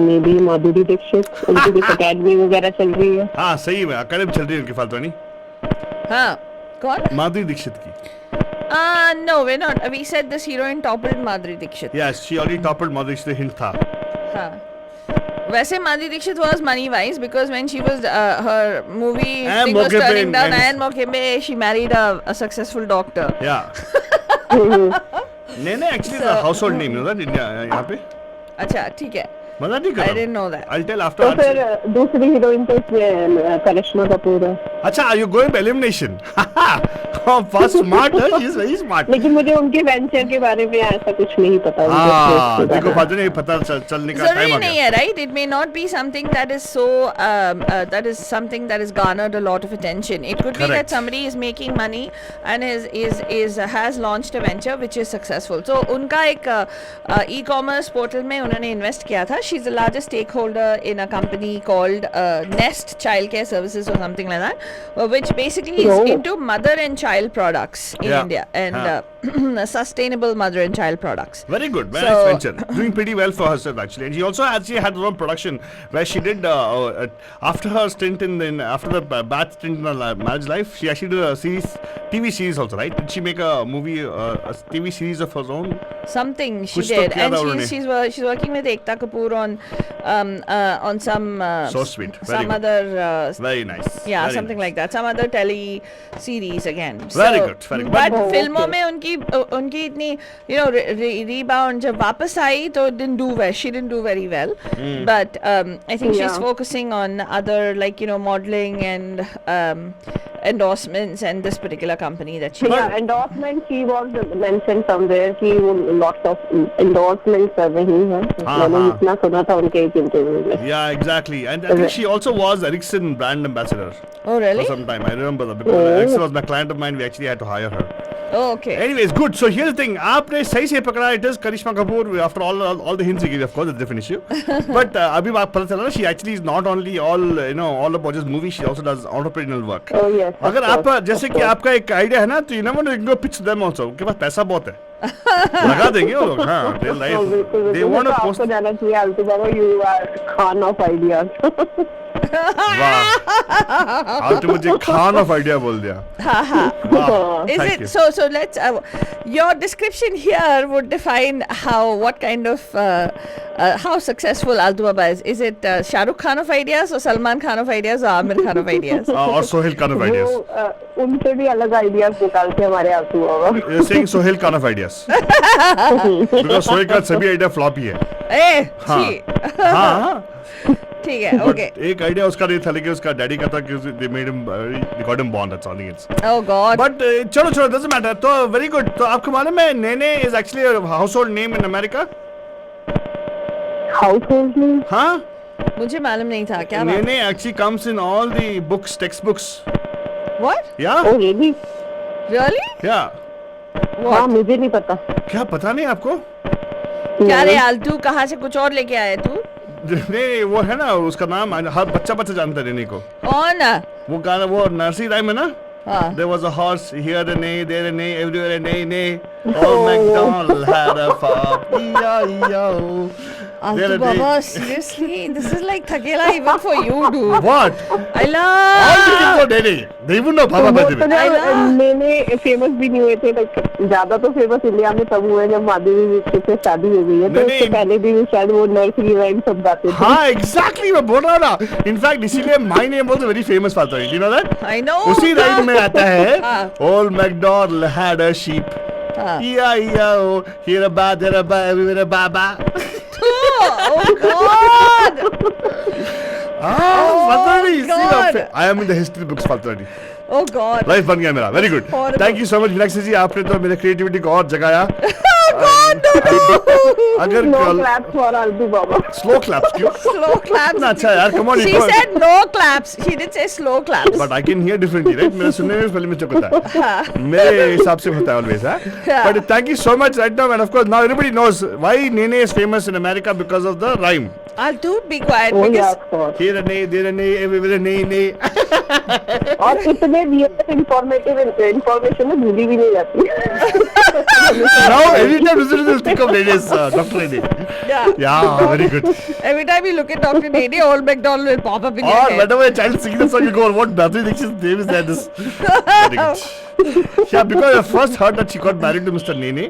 मे बी माधुरी दीक्षित उनकी कुछ अकेडमी वगैरह चल रही है हाँ सही में अकेडमी चल रही है उनकी फालतू नहीं हाँ कौन माधुरी दीक्षित की no we're not we said this heroine toppled Madhuri Dixit yes she already toppled Madhuri Dixit hint था हाँ वैसे Madhuri Dixit was money wise because when she was her movie And thing was Mokembe turning down and- and Mokembe she married a successful doctor yeah नहीं actually the household name you know that India यहाँ पे अच्छा ठीक है मजा नहीं कर I didn't know that I'll tell after तो फिर दूसरी हीरोइन तो इसमें करिश्मा कपूर है अच्छा are you going by elimination first smart huh? she's very smart लेकिन मुझे उनके वेंचर के बारे में ऐसा कुछ नहीं पता हाँ देखो फालतू नहीं पता चलने का टाइम जरूरी आ नहीं गया है right it may not be something that is so that is something that has garnered a lot of attention it could be Correct. that somebody is making money and is has launched a venture which is successful so उनका एक e-commerce portal में उन्होंने invest किया था she's the largest stakeholder in a company called Nest Childcare Services or something like that which basically is into mother and child products in Yeah. India and sustainable mother and child products Very good, very So- nice venture. Doing pretty well for herself actually, and she also actually had her own production where she did after her stint after the bad stint in her marriage life, she actually did a TV series also, right? Did she make a movie, a TV series of her own? something she कुछ तो did किया and था उन्होंने। she's working with Ekta Kapoor on some So sweet, very some good. other Very nice. yeah very something nice. like that some other tele series again Very good, very good. but Oh, फिल्मों okay. में उनकी इतनी you know rebound जब वापस आई तो didn't do well she didn't do very well but I think she's Yeah. focusing on other like you know modeling and endorsements and this particular company that she Yeah, endorsement she was mentioned somewhere कि वो lots of endorsements कर रही हैं मैंने हाँ। इतना सुना था उनके एक इंटरव्यू में Yeah, exactly. And I think she also was Ericsson brand ambassador oh really for some time. I remember that because Ericsson was my client of mine. We actually had to hire her. oh okay Anyways, good. So here's the thing. आपने सही से पकड़ा. It is Karishma Kapoor. After all the hints you gave, of course, it's a different issue. But अभी बात पता चला ना, she actually is not only all about just movies. She also does entrepreneurial work. Oh yes. of अगर course, आप जैसे of कि course. आपका एक आइडिया है ना, तो you never know, you can go pitch them also. उनके पास पैसा बहुत है. लगा देंगे वो लोग. हाँ, Oh, they बिल्कुल want to तो post. आपको जाना चाहिए आलतू बाबा you are Khan of ideas वाह. आपने मुझे खान ऑफ आइडिया बोल दिया. वाह. Is Thank it you. so let's your description here would define what kind of how successful Altu Baba is it Shah Rukh Khan of ideas or Salman Khan of ideas or Amir Khan of ideas और Sohail Khan of ideas. वो उनसे भी अलग ideas निकालते हैं हमारे आलतू बाबा You're saying Sohail Khan of ideas. Because Sohail का सभी आइडिया फ्लॉप ही है. eh हाँ. छी हाँ. ठीक है But okay एक आइडिया उसका नहीं था लेकिन उसका डैडी का था कि they made him they got him born. That's all it is. oh god But चलो doesn't matter. तो very good. तो आपको मालूम है Nene is actually a household name in America? household name हाँ? मुझे मालूम नहीं था क्या बात Nene actually comes in all the books, textbooks. what Yeah? oh really really Yeah. हाँ मुझे नहीं पता क्या पता नहीं आपको? क्या रे आलतू कहाँ से कुछ और लेके आया तू नहीं वो है ना उसका नाम हर बच्चा जानता है Nene को. कौन वो गाना वो नर्सरी राइम है ना? हाँ There was a horse, here a neigh, there a neigh, everywhere a neigh, neigh. Old MacDonald had a farm, E-I-E-I-O. Altu There are Baba, days- seriously, this is like thakela even for you, dude. What? I love. All the kids know Nene. They even know Baba वो by the तो way. I जब know. मैंने famous भी नहीं हुए थे, like ज्यादा तो फेमस इंडिया में तब हुए जब माधुरी दीक्षित से शादी हो गई है, तो नहीं, उससे पहले भी शायद वो नर्सरी राइम सब गाते थे. हाँ एग्जैक्टली मैं बोल रहा हूँ ना. इनफैक्ट इसीलिए my name was very famous फाल्तू. You know that? I know. उसी राइड में आता है हाँ. Old McDonald had a sheep. हाँ. E-I-E-I-O, here a ba, there a ba, everywhere a ba ba. Oh God. फाल्तू God. I am in the history books फाल्तू. Oh God. Life बन गया मेरा. Very good. Horrible. Thank you so much Meenakshi ji. आपने तो मेरे creativity को और जगाया. अगर No कल claps for Altu Baba. Slow claps क्यों? Slow claps. इतना अच्छा है यार. Come on. She said no claps. She did say slow claps. But I can hear differently, right? मेरे सुनने में पहले मिस्टेक होता है. मेरे हिसाब से होता है always, Yeah. But thank you so much right now, and of course now everybody knows why Nene is famous in America because of the rhyme. Altu, be quiet Oh yeah, because of course. Here a nay, there a nay, everywhere a nay, nay. और इतने real informative information में भूली भी नहीं जाती. Now every time visitors will think of Nene's Dr. Nene. yeah. Yeah, very good. Every time you look at Dr. Nene, old McDonald will pop up in your Or head. whenever a child sings the song, you go, what Madhuri Dixit's name is that? This. Very good. Yeah, because I first heard that she got married to Mr. Nene,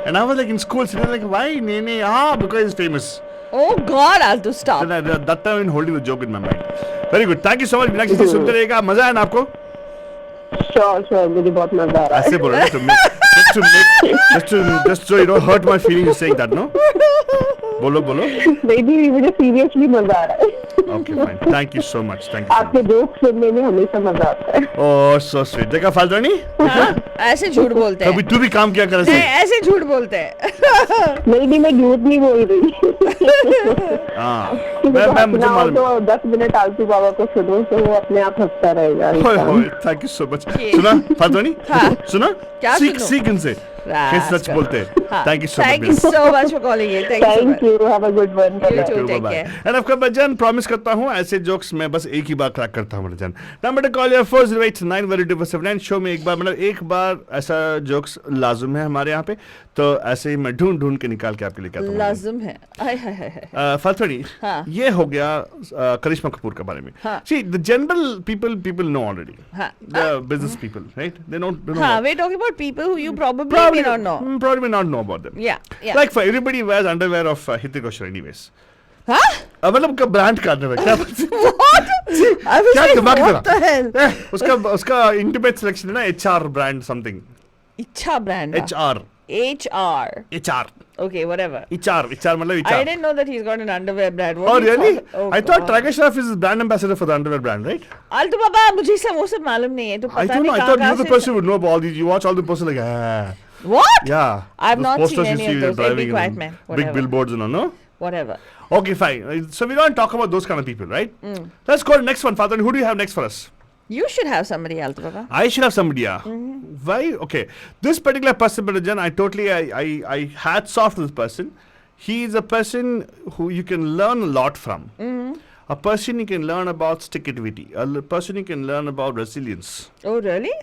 and I was like in school, sitting like, why Nene? Ah, because he's famous. Oh God, Altu, stop. Then that time I'm holding the joke in my mind. Very good. Thank you so much, Meenakshi जी. सुनते रहिएगा. मजा आया ना आपको? Sure मुझे बहुत मजा आ रहा है. ऐसे बोल रहे हैं just so you don't hurt my feelings saying that, no? बोलो. नहीं मुझे सीरियसली मजा आ रहा है. Okay, fine. Thank you so much. Thank you. So आपके much. जोक सुनने में हमेशा मजा आता है. Oh, so sweet. देखा फाल्तू. हाँ, ऐसे झूठ बोलते हैं. कभी तू भी काम किया कर नहीं, ऐसे. ऐसे झूठ बोलते हैं. नहीं मैं झूठ नहीं बोल रही. हाँ. मुझे मैं हंसना मुझे हो मालूम. तो 10 मिनट आलतू बाबा को सुनो तो वो अपने आप हंसता रहेगा. होय इंसान. होय. Thank you so much. Okay. सुना फाल्तू. हाँ. सुना. क्या सीख सुनूं? इनसे. कैसे सच बोलते हैं. हाँ. Thank you so much. Thank you so much for calling in. Thank you so much. Thank you. Have a good one. You Bye-bye. too. Take care. End of course मैं जान प्रॉमिस करता हूँ ऐसे जोक्स मैं बस एक ही बार crack करता हूँ मेरे जान. Number two call your 4089 show में एक बार मतलब एक बार ऐसा जोक्स लाजुम है हमारे यहाँ पे, तो ऐसे ही मैं ढूंढ के निकाल के आपके लिए कहता हूँ. लाजुम है. हाय हाय हाय. फाल्तू. हाँ. ये हो गया करिश्मा कपूर के बारे में. हाँ. See, the general people know already. हाँ. The business people, right? They know. हाँ, we're talking about people who you probably may not know. Probably may not know about them. Yeah. Like for everybody wears underwear of Hrithik Roshan anyways. Huh? मतलब उनका brand का underwear क्या What? I was क्या like, दिमाग what the hell? उसका intimate selection है ना HR brand something. इच्छा brand. HR. HR. Okay, whatever. HR मतलब I HR. didn't know that he's got an underwear brand. What Oh do you really? call it? Oh, I thought God. Tragesh Shroff is his brand ambassador for the underwear brand, right? आलतू बाबा मुझे सब वो सब मालूम नहीं है तो I पता don't नहीं know. I कहाँ thought कहाँ you're the से. person who would know about all these. You watch all the posters like, ah. What? Yeah. I've Those not posters seen you any see of when those. you're Hey, be driving quiet, in man. big Whatever. billboards and all, no? Whatever. Okay, fine. So we don't talk about those kind of people, right? Let's go to the next one, Father. Who do you have next for us? You should have somebody, Altu Baba. I should have somebody, yeah. Why? Okay. This particular person, Barajan, I hats off to this person. He is a person who you can learn a lot from. A person you can learn about stick-it-witty. A person you can learn about resilience. Oh, really?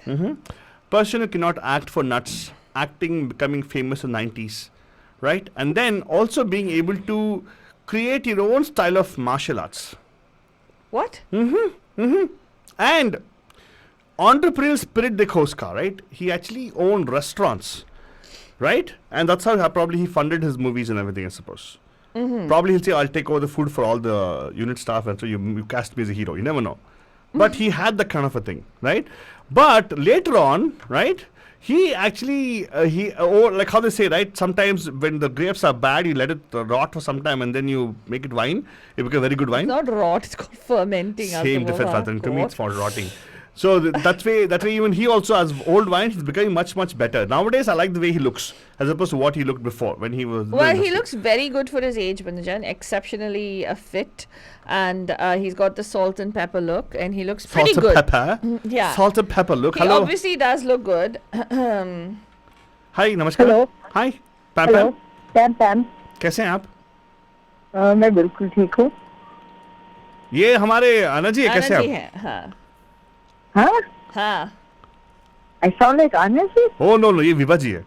Person who cannot act for nuts. Acting, becoming famous in the 90s. Right? And then also being able to create your own style of martial arts. What? And entrepreneurial spirit dekho uska, right? He actually owned restaurants, right? And that's how probably he funded his movies and everything, I suppose. Probably he'll say, I'll take over the food for all the unit staff, and so you cast me as a hero. You never know. But he had that kind of a thing, right? But later on, right? He actually, or like how they say, right? Sometimes when the grapes are bad, you let it rot for some time and then you make it wine. It becomes very good wine. It's not rot, it's called fermenting. Same Altu different Baba. pattern. To me, it's for rotting. So that way, even he also has old wine. He's becoming much better nowadays. I like the way he looks as opposed to what he looked before when he was. Well, he looks very good for his age, Bandajan. Exceptionally fit, and he's got the salt and pepper look, and he looks pretty salt good. and pepper. Yeah. Salt and pepper look. He Hello. obviously does look good. Hi, namaskar. Hello. Hi. Pam hello Pam. पैम कैसे हैं आप? मैं बिल्कुल ठीक हूँ. ये हमारे आना जी है. कैसे आनंद जी आप? हैं, हाँ. हाँ, हाँ. I sound like Anna ji? Oh no, ये विभा जी है.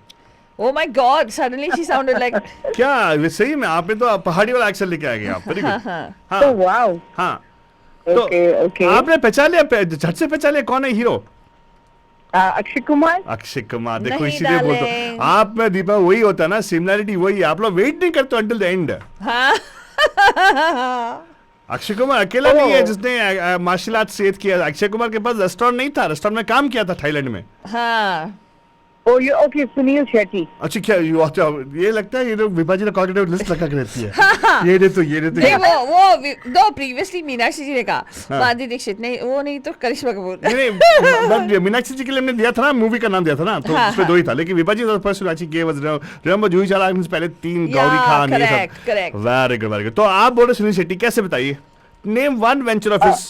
Oh my God! Suddenly she sounded like. क्या सही में आपने तो पहाड़ी वाला एक्शन लेके आ गए आप. Very good. हाँ Oh wow. हाँ. तो Okay. आपने पहचान लिया, झट से पहचान लिया कौन है hero? Akshay Kumar. Akshay Kumar. देखो नहीं इसीलिए बोलता डालें. हूँ आप में दीपा वही होता है ना, सिमिलरिटी वही है. आप लोग वेट नहीं करते अंटिल द एंड. हाँ. अक्षय कुमार अकेला नहीं है जिसने मार्शल आर्ट से किया. अक्षय कुमार के पास रेस्टोरेंट नहीं था, रेस्टोरेंट में काम किया था थाईलैंड में. हाँ. Oh, you okay? Sunil Shetty. अच्छा क्या ये लगता है ये लोग विभाजी ने कॉग्निटिव लिस्ट लगा के रहती है. ये नहीं वो दो प्रीवियसली मीनाक्षी जी ने कहा. माधुरी दीक्षित नहीं, वो नहीं तो करिश्मा कपूर. नहीं मीनाक्षी जी के लिए हमने दिया था ना, मूवी का नाम दिया था ना, तो उसमें दो ही था. लेकिन विभाजी तो फर्स्ट वाची के वाज रिमेंबर जूही चावला पहले 3 गौरी खान ये सब. करेक्ट. Very good. तो आप बोल रहे सुनील शेट्टी, कैसे बताइए? Name one venture of his.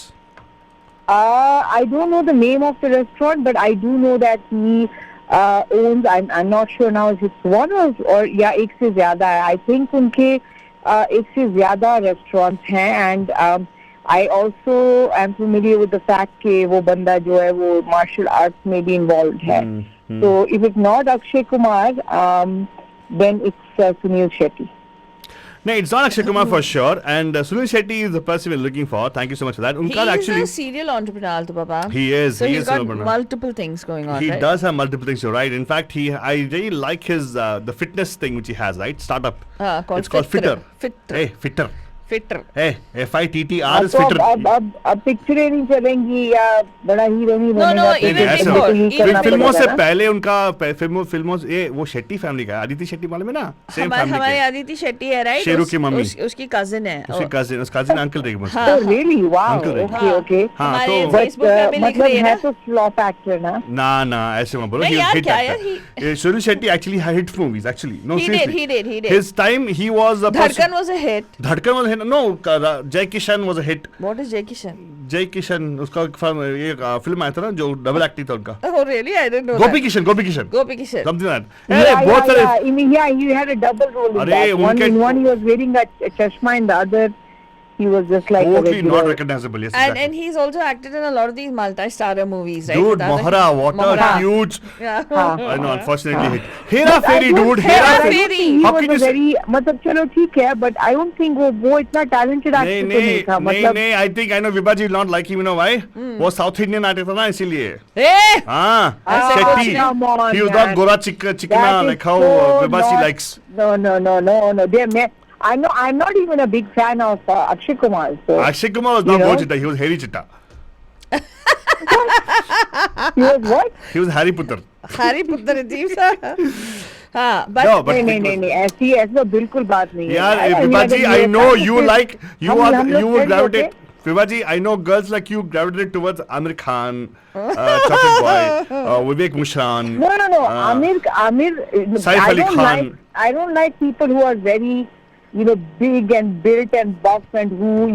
I don't know the name of the restaurant, but I do know that he owns. I'm not sure now if it's one or yeah, एक से ज़्यादा है. I think उनके एक से ज़्यादा restaurants हैं, and I also am familiar with the fact कि वो बंदा जो है वो martial arts में भी involved है. So if it's not Akshay Kumar, then it's Sunil Shetty. No, it's not Akshay Kumar for sure, and Sunil Shetty is the person we're looking for. Thank you so much for that. He's actually a serial entrepreneur, to Papa. he is. So he he's is got an entrepreneur. multiple things going on. He right? does have multiple things. You're right. In fact, I really like his the fitness thing which he has. Right, startup. Called It's called Fitter. Fitter. Hey, Fitter. Fitter. Hey, FITTR is तो Fitter. अब पिक्चरें नहीं चलेंगी या बड़ा hero नहीं No, बनेगा. तो even फिर before, तो यही even करना फिल्मों से पड़ेगा ना. पहले उनका फिल्मों ये वो शेट्टी फैमिली का है. आदित्य शेट्टी मालूम है ना, सेम फैमिली हमारे के. आदिति शेट्टी है, राइट? शेरू की मम्मी. उसकी कजिन है. उसके कजिन अंकल रहेगी मुझसे. Oh really? Wow. Uncle Ray. Okay, okay. हाँ हमारे तो But Facebook में भी लिख मतलब रही है है ना. तो फ्लॉप एक्टर ना. ना ऐसे मत बोलो. नहीं He was यार, hit क्या actor. यार, Sunil Shetty actually had hit movies actually. No, He seriously. did. His time he was a person. धड़कन was a hit. धड़कन was a hit. No, Jai Kishan was a hit. What is Jai Kishan? जय किशन उसका ये film आया था ना जो double acting था उनका. Oh really? I didn't know Gopi that. Kishan Gopi Kishan. Something that. Yeah, अरे बहुत सारे. I mean, yeah, he had a double role in अरे, that. One उनके- in one he was wearing a chashma, in the other he was just like a Totally not regular. recognizable. Yes, And exactly. he's also acted in a lot of these multi-starrer movies, right? Dude, With other- Mohra, what a Mohra. huge. Yeah. I know, unfortunately hit. Hera But I Fairy, don't dude. think- Hera I Fairy. don't think he How was can a you say- very मतलब चलो ठीक है, but I don't think वो इतना talented actor तो नहीं था. मतलब नहीं, I think I know Vibaji will not like him, you know why? वो South Indian artist था ना इसीलिए. Eh! हाँ, ऐसे Shetty. कुछ come on, He was man. not Gora Chikna That is like how so Vibaji not- likes. No. I'm not even a big fan of Akshay Kumar. So Akshay Kumar was not You know? Gora Chitta, he was Harry Chitta. he was what? He was Harry Putter. Harry Putter अजीब सा. हाँ, but No, but नहीं ऐसी तो बिल्कुल बात नहीं है. यार Vibaji, I know you like you would gravitate. Vibaji, I know girls like you gravitate towards Amir Khan, Chocolate Boy, Vivek Mushran. No. Amir. Saif Ali Khan. I don't like people who are very, big and built and buff and who,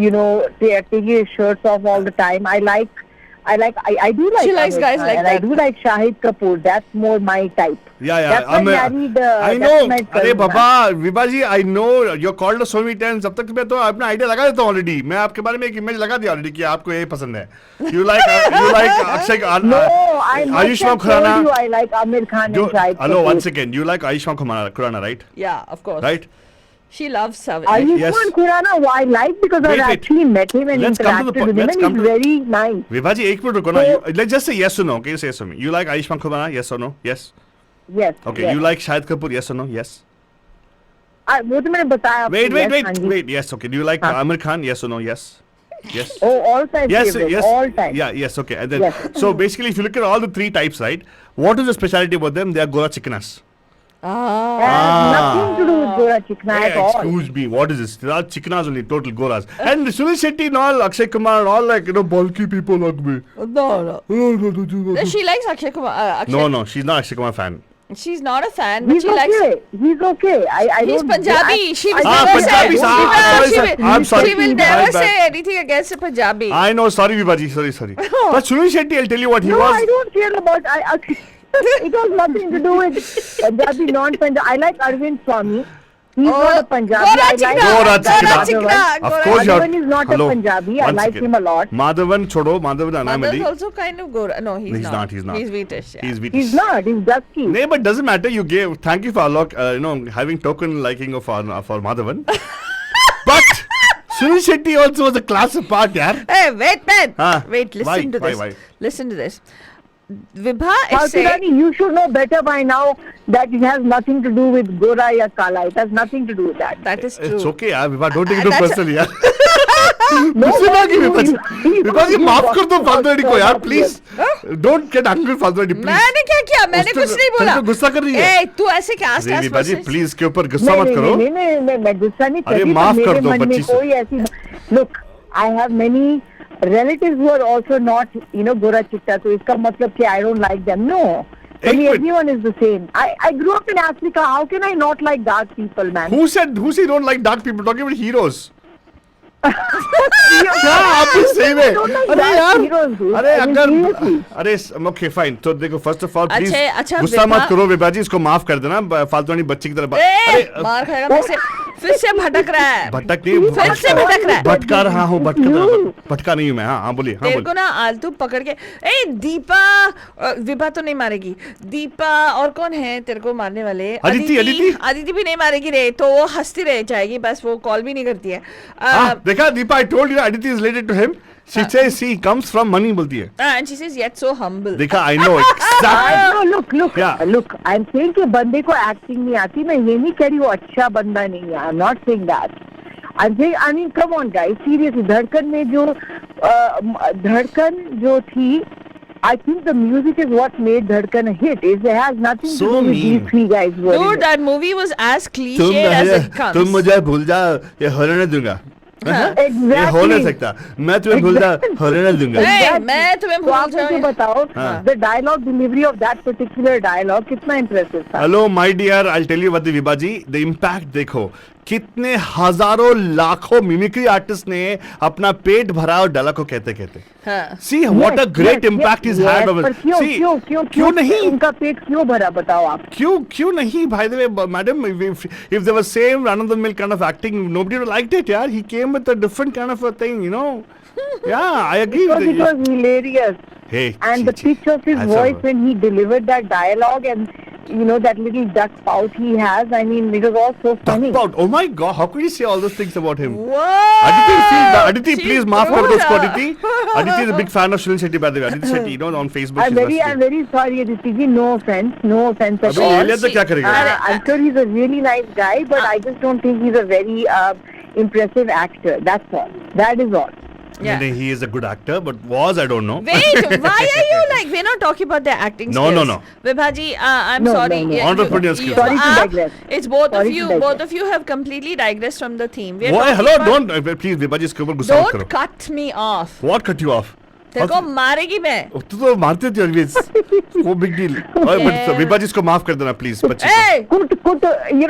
taking his shirts off all the time. I do like. She likes Amir guys Khan, like and that. I do like Shahid Kapoor. That's more my type. Yeah. That's why I married. I know. अरे बाबा, Vibaji, I know you're called us so many times. अब तक मैं तो अपना idea लगा देता हूँ already. मैं आपके बारे में एक इमेज लगा दिया already कि आपको ये पसंद है. You like Akshay. No, I must Ayushmann have told Khurrana. you I like Amir Khan and Shahid Hello, Kapoor. one second. You like Ayushmann Khurrana, right? yeah, of course. Right? She loves Sav. Ayushmann Yes. Khurrana, I like because Wait. I've actually met him and Let's come to the interacted point. with him, Let's and come he's to the- very nice. Vibaji, एक minute रुको ना. Let's just say yes or no. Can you say yes or no? You like Ayushmann Khurrana? Yes or no? Yes. Yes. Okay. yes. You like Shahid Kapoor? Yes or no? Yes. वो तो मैंने बताया आपको. yes, हाँ जी. Wait. Yes. Okay. Do you like हाँ. Amir Khan? Yes or no? Yes. Yes. Oh, all time Yes, favorite. yes, All time. Yeah, yes, okay. And then, Yes. so basically, if you look at all the three types, right? What is the specialty about them? They are Gora Chiknas. Nothing to do with Gora Chikna at all. Excuse me, what is this? They are Chiknas only, total Goras. And Sunil Shetty and all, Akshay Kumar and all like, bulky people like me. No. She likes Akshay Kumar. Akshay. No, she's not Akshay Kumar fan. She's not a fan, but He's she likes. okay. He's okay. I He's don't. Punjabi. She will Ah, never Punjabi, say. sorry, She sorry. will- I'm sorry. She will My never bad. say anything against a Punjabi. I know, sorry Vibaji, sorry. But Sunil Shetty, I'll tell you what he No, was. I don't care about. It has nothing to do with Punjabi, non-Punjabi. I like Arvind Swamy. He's not a Punjabi. I like Gora Madhavan. Chikna. Of course you're. Madhavan is not Hello. a Punjabi. I One like second. him a lot. Madhavan छोड़ो, Madhavan anomaly. Mother's also kind of Gora. No, he's He's not. He's not. He's Veetish. Yeah. He's Veetish. He's not. He's dusky. No, but doesn't matter. You gave. Thank you for Alok. Having token liking of for Madhavan. But Sunil Shetty also was a class apart, yaar. Hey, wait, man. Huh? Wait, listen to Why? this. Why? Listen to this. Vibha is Falsi saying. Rani, you should know better by now that it has nothing to do with Gora ya Kala. It has nothing to do with that. That is true. It's okay, yaar. Vibha, don't take it too That's- personally, yaar. No, मुझसे ना कि Vibha you- Vibha ji you माफ got- कर दो फालतू को यार, got- please. Don't get angry फालतू please. मैंने क्या किया? मैंने उस तो- कुछ नहीं तेरे बोला. को गुस्सा कर रही है? ए, तू ऐसे क्या आस नहीं, विभा जी प्लीज के ऊपर गुस्सा नहीं, मत नहीं, करो. नहीं, नहीं, नहीं, मैं गुस्सा नहीं कर अरे रही, पर माफ कर मेरे दो मन में बच्ची से. कोई ऐसी look, I have many relatives who are also not, Gora Chitta, तो इसका मतलब कि I don't like them. No. For एक me, minute. everyone is the same. I grew up in Africa. How can I not like dark people, man? Who said you don't like dark people? Talking about heroes. क्या आप भी सही में? don't like अरे dark यार, heroes, dude. अरे I mean, अगर seriously. अरे ओके फाइन. तो देखो फर्स्ट ऑफ ऑल प्लीज अच्छा, गुस्सा विभा- मत करो विभा जी, इसको माफ कर देना. फालतू वाली बच्ची की तरह. ए, मार खाएगा फिर से भटक रहा है. भटक नहीं, फिर से भटक रहा है. भटका रहा हूँ, भटका नहीं हूँ मैं. हाँ बोलिए. हाँ तेरे को बोलिए. ना आलतू पकड़ के. ए, दीपा. विभा तो नहीं मारेगी. दीपा और कौन है तेरे को मारने वाले? अदिति भी नहीं मारेगी रे. तो वो हंसती रह जाएगी, बस वो कॉल भी नहीं करती है. देखा Deepa, I told you Aditi is related to him. She says he comes from money बोलती है. And she says yet so humble. देखा, I know exactly. No, look, Yeah. look. I'm saying कि बंदे को एक्टिंग नहीं आती. मैं ये नहीं कह रही वो अच्छा बंदा नहीं है. I'm not saying that. I'm saying, I mean, come on, guys. Seriously, धड़कन में जो धड़कन जो थी, I think the music is what made धड़कन a hit. It has nothing to So do with mean. these three guys. who are in Dude, it. that movie was as cliche as it comes. तुम मुझे भूल जा, ये होने नहीं दूंगा. Exactly. ये हो नहीं सकता. मैं तुम्हें भूल जा, होने नहीं दूंगा. Hey, Exactly. मैं तुम्हें तो भूल आप मुझे जाऊँ. बताओ, हाँ. the dialogue delivery of that particular dialogue कितना impressive था. Hello my dear, I tell you what the Vibha ji, the impact देखो. कितने हजारों लाखों मिमिक्री आर्टिस्ट ने अपना पेट भरा और डाला को कहते कहते. हाँ. See what a great Yes, impact yes, he's had yes, over. पर क्यों See, क्यों क्यों नहीं? उनका पेट क्यों भरा बताओ आप. क्यों नहीं? By the way, madam, if there was same run of the mill kind of acting, nobody would have liked it. Yeah, he came with a different kind of a thing, Yeah, I agree Because with it you. was hilarious. Hey, And the pitch of his That's voice all. when he delivered that dialogue and that little duck pout he has, I mean, it was all so funny. About, oh my God, how could you say all those things about him? Whoa! Aditi, She please maaf kar do proved usko, her. Aditi. Aditi is a big fan of Sunil Shetty, by the way. Aditi Shetty, on Facebook. I'm very sorry, Aditi ji. No offense at अभी all. Elliott तो क्या करेगा? I'm sure he's a really nice guy, but I just don't think he's a very impressive actor. That's all. That is all. Yeah. He is a good actor, but I don't know. Wait, why are you like? We're not talking about their acting No, skills. no. Vibhaji, I'm No, sorry. no, no. Yeah, Entrepreneurial skills. Sorry to digress. It's both Sorry of to you. digress. Both of you have completely digressed from the theme. We're Why? talking Hello, about- don't please, Vibha ji, इसके ऊपर गुस्सा मत Don't करो. cut me off. What cut you off? तेरे को मारेगी मैं. तू तो मारते थे always. वो big deal. But विभा जी इसको माफ कर देना please, बच्ची को. Hey, Kut,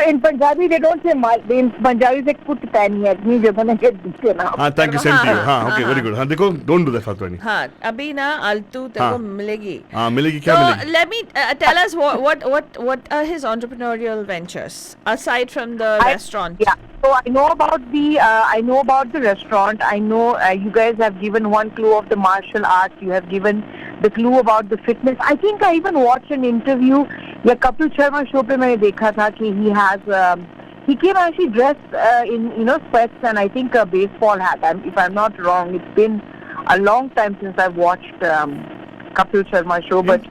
in Punjabi they don't say mal. In Punjabi they kut pehni hai. Itni jab na get dikhe na. हाँ, thank you, same to you. हाँ, okay, हाँ, very good. हाँ, देखो, don't do that फालतू नहीं. हाँ, अभी ना आलतू तेरे हाँ. को मिलेगी. हाँ, मिलेगी क्या So मिलेगी? let me tell us what are his entrepreneurial ventures aside from the restaurant. Yeah. So I know about the restaurant. I know you guys have given one clue of the martial arts. You have given the clue about the fitness. I think I even watched an interview. या Kapil Sharma show पे मैंने देखा था कि he came actually dressed in sweats and I think a baseball hat. If I'm not wrong, it's been a long time since I've watched Kapil Sharma show, but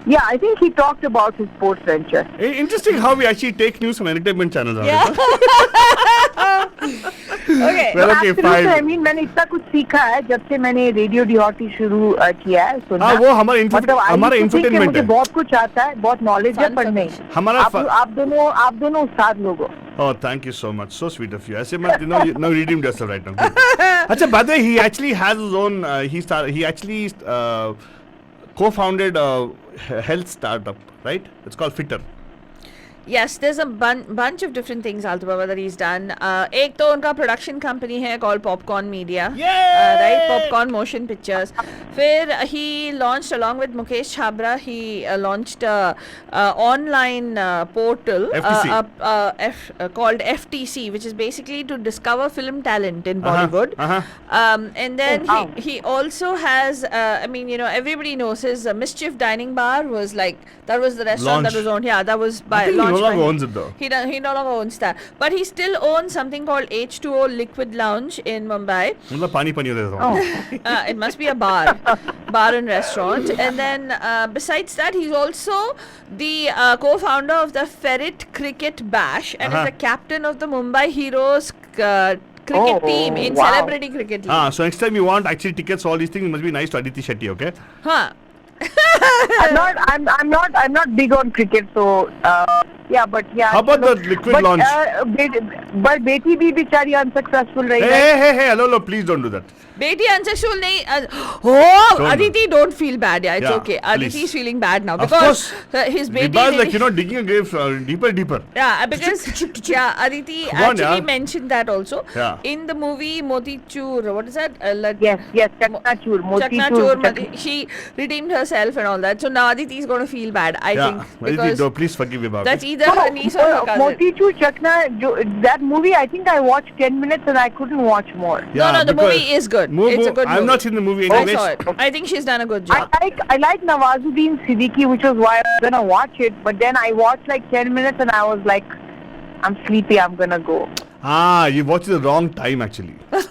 yeah, I think he talked about his sports venture. Interesting how we actually take news from entertainment channels. Yeah. Okay. Well, okay, Absolutely, fine. I mean, मैंने इतना कुछ सीखा है जब से मैंने radio डिहॉटी शुरू किया है सुनना. हाँ, वो हमारा मतलब I हमारा used to think कि entertainment मुझे है. बहुत कुछ आता है, बहुत नॉलेज है, पर नहीं. हमारा आप दोनों उस्ताद लोग हो. Oh, thank you so much. So sweet of you. ऐसे मत now redeemed yourself right now. अच्छा, by the way, he actually has his own. He actually co-founded a health startup, right? It's called Fitter. Yes, there's a bunch of different things Altu Baba that he's done. एक तो उनका production company है called Popcorn Media, right? Popcorn Motion Pictures. फिर he launched along with Mukesh Chhabra. He launched a online portal called FTC, which is basically to discover film talent in Bollywood. And then he also has, I mean, you know, everybody knows his Mischief Dining Bar was like, that was the restaurant that was owned. Yeah, that was by launched. He no longer owns it though. He no longer owns that, but he still owns something called H2O Liquid Lounge in Mumbai. मतलब पानी पानी होता है. It must be a bar and restaurant. And then besides that, he's also the co-founder of the Ferret Cricket Bash and is the captain of the Mumbai Heroes cricket team in celebrity cricket league. So next time you want actually tickets, all these things, it must be nice to Aditi Shetty, okay? Huh. I'm not big on cricket, so yeah, but yeah. How about the liquid launch? But Beti bhi bichari unsuccessful rahi. Hey, hello, please don't do that. Beti unsuccessful nahi. Don't Aditi, don't feel bad. Yeah, it's okay. please. Aditi is feeling bad now Of because course. his Beti. Vibha is like, you know, digging a grave deeper. Yeah, because Aditi Come on, actually yeah. mentioned that also in the movie Motichur. What is that? Yes, Chaknachur, Chaknachur. She redeemed herself and all that. So now Aditi is going to feel bad. I think Aditi, please forgive Vibha. that's either her niece or her cousin. Motichur Chakna, that movie, I think I watched 10 minutes and I couldn't watch more. No, the movie is good. It's a good movie. I've not seen the movie I anyways. saw it. I think she's done a good job. I like Nawazuddin Siddiqui, which was why I was gonna watch it. But then I watched like 10 minutes and I was like, I'm sleepy, I'm gonna go. You watched it the wrong time actually. You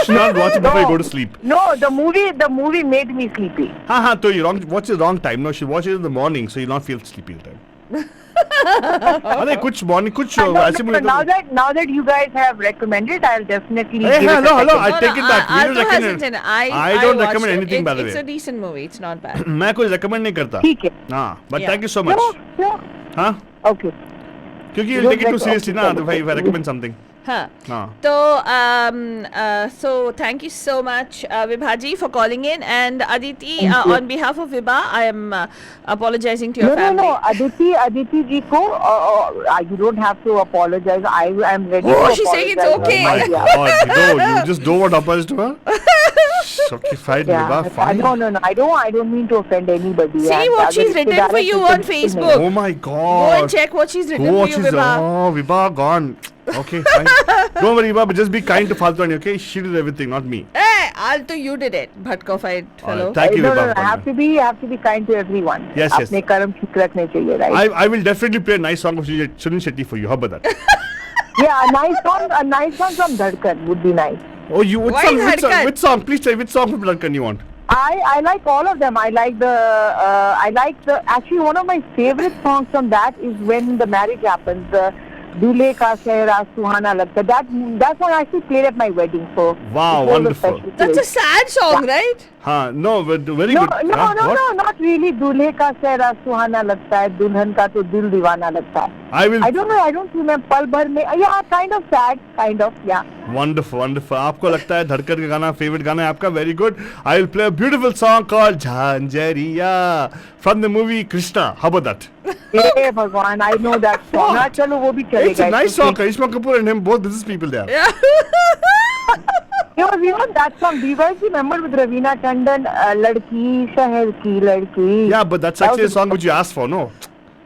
should not watch it before you go to sleep. No, the movie made me sleepy. So you watch it the wrong time. No, you should watch it in the morning so you'll not feel sleepy all the time. अरे कुछ morning कुछ ऐसे मुझे now that you guys have recommended, I'll definitely Hey, give it a hello, second. I take it back. We don't Alto recommend hasn't. I don't watched recommend it. anything by the It's a way. decent movie. It's not bad. मैं कुछ recommend नहीं करता. ठीक है. हाँ, but Yeah. thank you so much. No. हाँ, Okay. क्योंकि you'll take it too seriously ना. If I recommend something. Huh. हाँ. So thank you so much, Vibhaji, for calling in. And Aditi, on behalf of Vibha, I am apologizing to your family. No. Aditi ji ko, you don't have to apologize. I am ready to she's saying it's apologize. okay. My dear. God, you just don't want to apologize to her? Okay, fine, Vibha, fine. No. I don't mean to offend anybody. See what she's written for you on Facebook. Oh my Go God. and check what she's written Go for watch you, his. Vibha. Oh, Vibha gone. Okay, fine. Don't worry, Vibha, but just be kind to Faltwani, okay? She did everything, not me. Hey, Alto, you did it, bhatko-fied fellow. Thank you, No, Vibha. I have to be kind to everyone. Yes. अपने कर्म ठीक रखने चाहिए, right? I will definitely play a nice song of Sunil Shetty for you. How about that? Yeah, a nice song from Dhadkan would be nice. Oh, you which Why song? Dhadkan? Which song? Please tell which song from Dhadkan you want? I like all of them. I like the actually one of my favorite songs from that is when the marriage happens. Dule ka sehra suhana lagta. That song I actually played at my wedding. So Wow, it was a wonderful. special That's a place. sad song, right? No, but very No, good. no, What? not really. दूल्हे का सेहरा सुहाना लगता है, दुल्हन का तो दिल दीवाना लगता है. I will. I don't know. I don't remember. पल भर में, yeah, kind of sad, kind of, yeah. Wonderful. आपको लगता है धड़कन का गाना फेवरेट गाना है आपका? Very good. I will play a beautiful song called Jhanjariya from the movie Krishna. How about that? हे भगवान, I know that song. हाँ, चलो वो भी चलेगा. It's a nice song. Karishma Kapoor and him, both business people there. You know that song. Do you guys remember with Ravina Tandon, लड़की शहर की लड़की? Yeah, but that's That actually a was song which you asked for, no?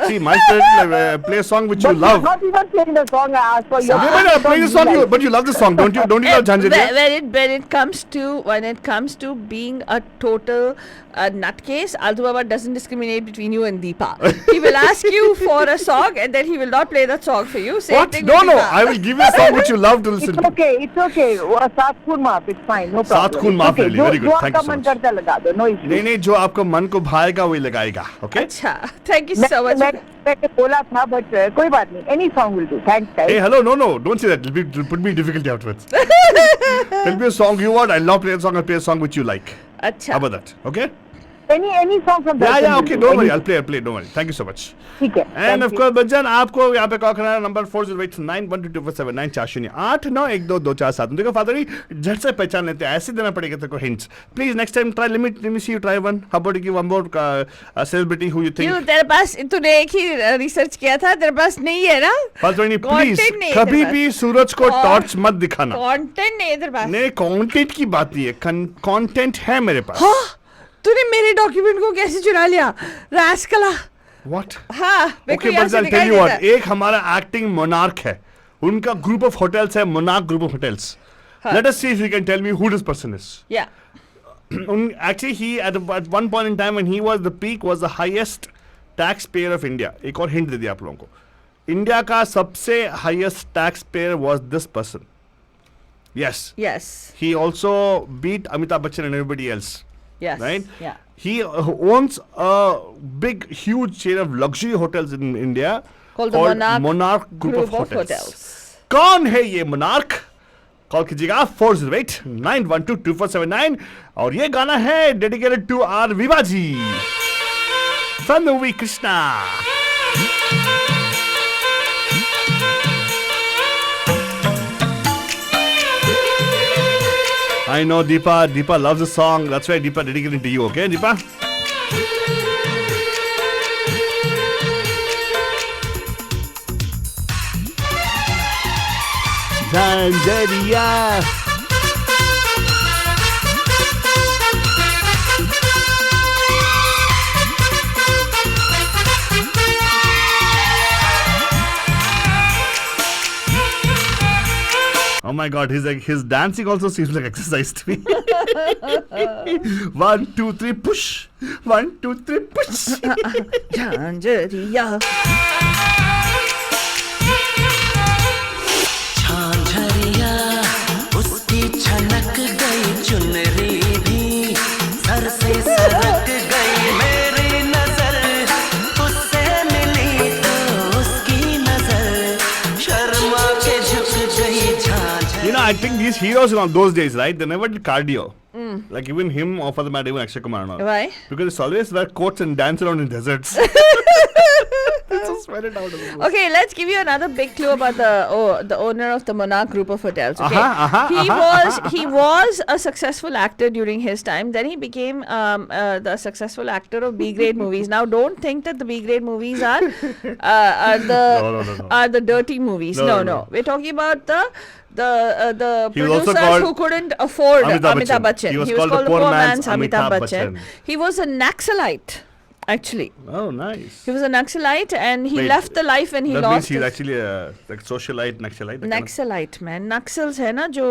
See, my parents play a song which you But love. not even playing the song I asked for. Okay, but play the song, but you love the song, don't you? Don't you love Jhanjariya? When it comes to being a total nutcase, Altu Baba doesn't discriminate between you and Deepa. He will ask you for a song and then he will not play that song for you. Same What? thing No, with no. Deepa. I will give you a song which you love to listen It's to. okay. सात खून माफ. It's fine. No problem. सात खून It's माफ okay. really, very good. जो Thank आपका you so मन much. करता है लगा दो. No issue. नहीं, जो आपको मन को भाएगा वही लगाएगा. Okay? अच्छा, thank you so much. मैंने बोला था, but कोई बात नहीं. Any song will do. Thanks, guys. Hey, hello, no, don't say that. It'll put me in difficulty afterwards. Tell me a song you want. I'll not play a song. I'll play a song which you like. अच्छा. How about that? Okay? Any song from Yeah, Darshan okay, will do. don't worry, Any- I'll play, don't worry. Thank you so much. ठीक है. End of Thank you. Course Bachchan आपको यहाँ पे call करना है number 4089122479 4089247 देखो father झट से पहचान लेते हैं, ऐसे देना पड़ेगा तेरे को hints. Please next time try let me see you try one. How about give one more celebrity who you क्यों थिंक. तेरे पास तूने एक ही रिसर्च किया था, तेरे पास नहीं है ना? फादर प्लीज Content नहीं है कभी तेरे भी सूरज को और- टॉर्च मत दिखाना. कंटेंट नहीं है तेरे पास. नहीं कंटेंट की बात नहीं है, कंटेंट है मेरे पास. हाँ, तूने मेरे डॉक्यूमेंट को कैसे चुरा लिया रास्कला? व्हाट. हाँ, मेरे को ओके यहाँ बट से आई दिखाई टेल यू व्हाट, देता है. एक हमारा एक्टिंग मोनार्क है, उनका ग्रुप ऑफ होटल्स है Monarch group of hotels. Let us see if you can tell me who this person is. Yeah. Actually, he at one point in time when he was the peak was the highest taxpayer of India. एक और hint दे दिया आप लोगों को. India का सबसे highest taxpayer was this person. Yes. Yes. He also beat Amitabh Bachchan and everybody else. Yes. Right? Yeah. He owns a big, huge chain of luxury hotels in India Called the Monarch Group of Hotels. कौन है ये Monarch? Call कीजिएगा 408-912-2479 और ये गाना है dedicated to our Viva ji from the movie Krishna. I know Deepa loves the song. That's why Deepa dedicated to you. Okay, Deepa? Zanjaria. Oh my God, his dancing also seems like exercise to me. 1, 2, 3, push. 1, 2, 3, push. Jhajharia. Jhajharia उसकी छनक गई चुनरी भी sir से सरक गई मेरी नजर उससे मिली तो उसकी नजर शर्मा के झुक गई Jhajharia. You know, I think these heroes in those days, right? They never did cardio. Like even him or for the matter, even Akshay Kumar and all. Why? Because they always wear coats and dance around in deserts. Just sweat it out of the most. Okay, let's give you another big clue about the owner of the Monarch Group of Hotels. Okay, he was a successful actor during his time. Then he became the successful actor of B grade movies. Now, don't think that the B grade movies are No. the dirty movies. No. We're talking about the He was also producers called who couldn't afford Amitabh Amitabh Bachchan. Bachchan. He was called the poor man's Amitabh Bachchan. He was a Naxalite, actually. Oh, nice. He was a Naxalite and he Wait, left the life when he that lost means he's his actually a like socialite, Naxalite. that kind of- Naxalite, man. Naxals है ना जो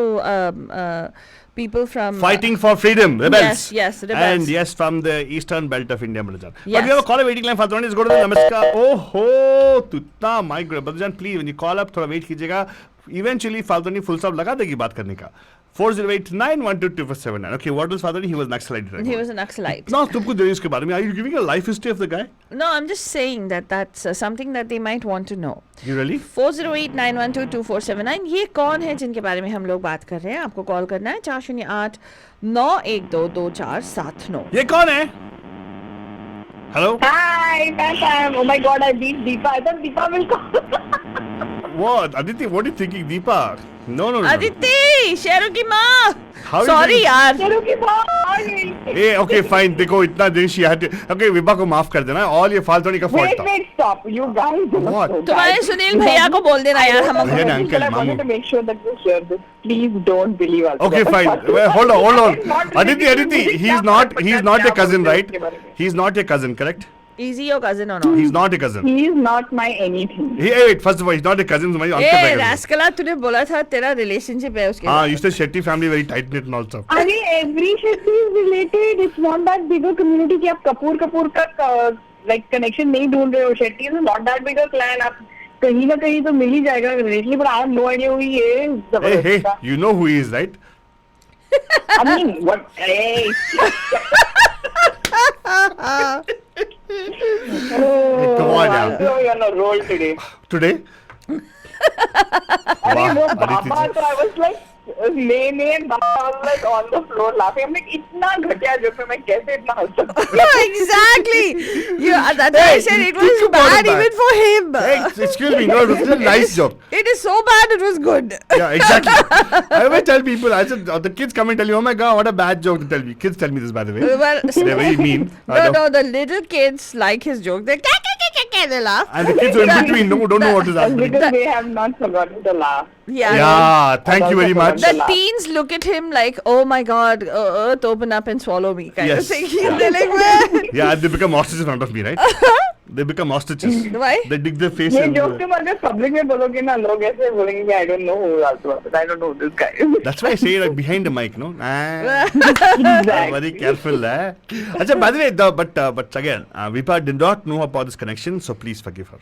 people from Fighting for freedom, rebels. yes, rebels. And yes, from the eastern belt of India, Madhajan. But Yes. we have a caller waiting line for Let's go to the Namaskar. Oh ho, tutna my God, Madhajan, please when you call up, थोड़ा wait कीजिएगा. Eventually, फाल्तोनी full stop लगा देगी बात करने का. 408-912-2479. Okay, what was Fathani? He was Naxalite. Right? he was a Naxalite. Now, तुमको जो इसके बारे में, are you giving a life history of the guy? No, I'm just saying that that's something that they might want to know. You really? 408-912-2479. ये कौन है जिनके बारे में हम लोग बात कर रहे हैं? आपको कॉल करना है 408-912-2479. ये कौन है? Hello? Hi, Pam. Oh my God, I beat Deepa. I thought Deepa will call. What? Aditi, what are you thinking? Deepa? No. Aditi, शेरों की माँ. How is Sorry it? यार. चलो की बात आ गई. Hey, okay, fine. देखो इतना दिन she had to. Okay, Vibha को माफ कर देना. All ये फाल्तोनी का fault था. Wait, stop. You guys. What? तुम्हारे सुनील भैया को बोल देना यार हम भैया ने uncle I wanted मामू. to make sure that you hear this. Please don't believe us. Okay, fine. Well, hold on. Aditi, he's not your cousin, right? He's not your cousin, correct? Is he your cousin or not? He's not your cousin. He is not my anything. Hey, wait, first of all, he's not your cousin, he's my uncle. ए का cousin. रास्कला तूने बोला था तेरा relationship है उसके हाँ, साथ. you said Shetty family very tight knit and all stuff. अरे every Shetty is related. It's not that bigger community कि आप कपूर का like connection नहीं ढूंढ रहे हो. Shetty is not that big a clan. आप कहीं ना कहीं तो मिल ही जाएगा relationship. But I have no idea who he is. Hey, you know who he is, right? I mean, what? Hey. Come on now. So you're on a roll today. Today? अरे वो Aditi बाबा ji. तो I was like, Nene and Baba was like on the floor laughing. I'm like, इतना घटिया joke में मैं कैसे इतना हंस सकती हूँ? Yeah, exactly. Yeah, that's why I said it was think about bad it, even for him. Hey, excuse me, no, it was still a nice joke. It is so bad, it was good. Yeah, exactly. I always tell people, I said, the kids come and tell you, oh my god, what a bad joke to tell me. Kids tell me this, by the way. Well, They're very mean. I know. no, the little kids like his joke. They they laugh. And the kids who are in between don't know what is That's happening. because they have not forgotten to laugh. Yeah, thank you very much. The teens look at him like, oh my god, earth open up and swallow me kind Yes. of thing. Yeah. They're like, well, Yeah, they become ostriches in front of me, right? They become ostriches. why? They dig their face ये in. joke तुम अगर public में बोलोगे ना लोग ऐसे बोलेंगे कि I don't know who Ratu is. I don't know who this guy is. That's why I say like behind the mic, no? Exactly. Very careful, eh? Achha, by the way, but again, Vipa did not know about this connection, so please forgive her.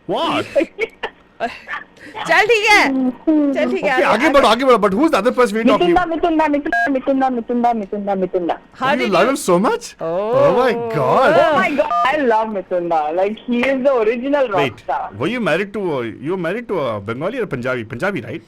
What? चल ठीक है चल ठीक है Okay, आगे बढ़ो, but who's the other person we're talking about? Mitunda. How Do you did love you him so much? Oh. my god. Oh my god, I love Mitunda. Like he is the original rock Wait, star. were you married to a Bengali or Punjabi? Punjabi, right?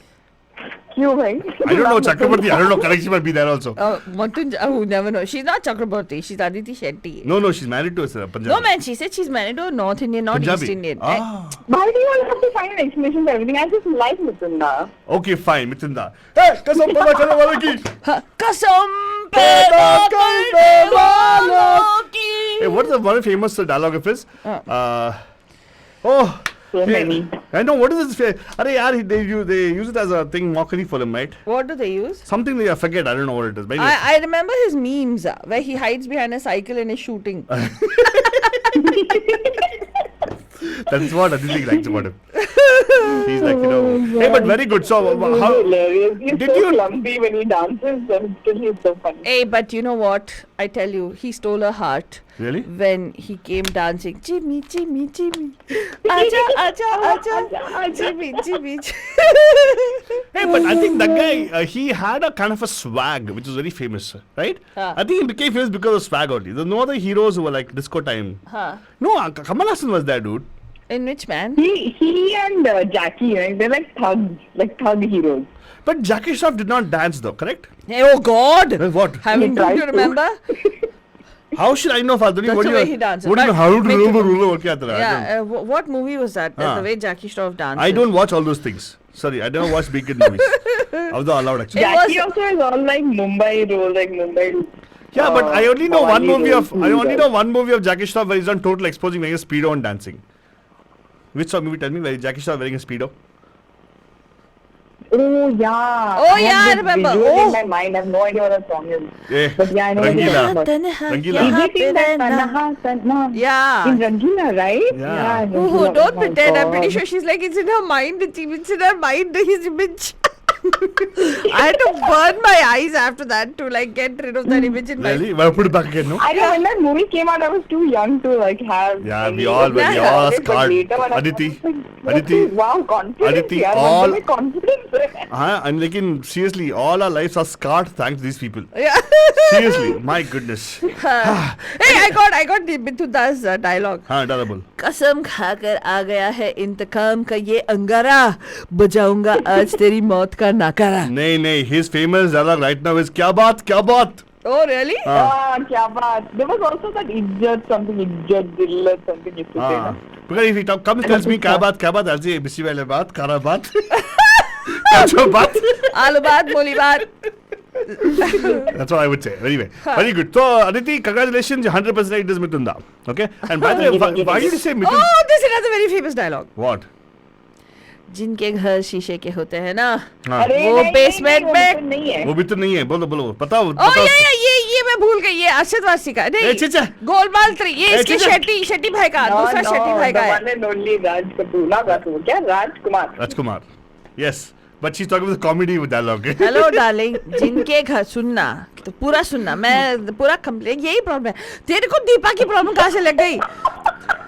क्यों भाई? I don't know, Chakrabarti, I don't know, connection might be there also. Oh, never know. She's not Chakraborty. She's Aditi Shetty. No, she's married to a Punjabi. No, man. She said she's married to a North Indian, not Punjabi. East Indian. Ah. Why do you all have to find an explanation for everything? I just like Mitunda. Okay, fine, Mitunda. Hey, कसम पता चलो वालों की. कसम पैदा करने वालों की. Hey, what's the one famous dialogue of his? So many. I know, what is this? Arey yaar, they use it as a thing, mockery for him, right? What do they use? Something I forget, I don't know what it is. But anyway. I remember his memes where he hides behind a cycle and is shooting. That's what Aditi likes about him. He's like, hey, but very good. So, He's how hilarious. He's did so you- clumsy when he dances, and still he's so funny. Hey, but you know what? I tell you, he stole her heart Really? when he came dancing. Jimmy, Jimmy, Jimmy. Aja, aja, aja. Jimmy, Jimmy. Hey, but I think that guy, he had a kind of a swag, which was very famous, right? I think he became famous because of swag only. There were no other heroes who were like disco time. Huh. No, Kamal Hassan was there, dude. In which man? He and Jackie, right? They're like thug heroes. But Jackie Shroff did not dance though, correct? Hey, oh God! Well, what? Haven't tried you to. remember? How should I know, Fadhani? That's What the do way you? he dances. What do you know? But How to make remember it- ruler? What kya Yeah, what movie was that? Ah. The way Jackie Shroff dances. I don't watch all those things. Sorry, I never watch big kid movies. Although allowed actually. It was- Jackie also has all like Mumbai roles, like Mumbai. Yeah, but I only know one Kawali movie of roles, I only too, know one movie of Jackie Shroff where he's on total exposing wearing a speedo and dancing. Which song movie? Tell me where Jackie Shroff wearing a speedo. Oh yeah. Oh, I yeah, I have this remember. visual Oh. in my mind. I have no idea what that song is. Eh, But yeah, I know what you're Rangila. talking about. Rangila. Is it in that Tanha Tanha? Yeah. In Rangila, right? Yeah. Oh, Rangila. don't Oh my pretend. I'm pretty God. sure she's like, it's in her mind. It's in her mind, his image. I had to burn my eyes after that to like get rid of that image in my Really? Well, put it back again, no? I know when that movie came out, I was too young to like have. Yeah, any we all of that. are But scarred. later when I Aditi, was like, what Aditi, is- wow, confidence. Aditi, yaar, all- मतलब confidence. And like in seriously, all our lives are scarred thanks to these people. Yeah. Seriously, my goodness. Hey, I got Mithuda's dialogue. हाँ, double. कसम खाकर आ गया है इंतकाम का ये अंगारा बजाऊंगा आज तेरी मौत का नाकारा. नहीं, his famous dialogue right now is क्या बात? Oh, really? Ah, क्या बात. There was also that idiot something, dillat something used to say. हाँ. na? Because if he comes tells me क्या बात, I'll say बिस्सी वाले बात, खारा बात, अच्छा बात. आलू बात, मूली बात. That's what I would say. Anyway, very good. So Aditi, congratulations, 100% right is Mitunda. Okay. And by the way, why did you say Mitunda? Oh, this is another very famous dialogue. What? जिनके घर शीशे के होते हैं ना, हाँ. अरे वो नहीं, basement नहीं, में- वो नहीं है. वो भी तो नहीं है. बोलो. बताओ. ओ ये मैं भूल गई. ये अरशद वारसी का नहीं. चीचा. गोलमाल 3 ये ए, इसके चीचा. शेट्टी भाई का, दूसरा शेट्टी भाई का the है. one and only Raj Kapoor, not Kapoor. क्या राजकुमार. Rajkumar. Yes. But she's talking about the comedy with dialogue. Hello darling, जिनके घर सुनना तो पूरा सुनना. मैं पूरा कंप्लेन यही प्रॉब्लम है. तेरे को दीपा की प्रॉब्लम कहाँ से लग गई?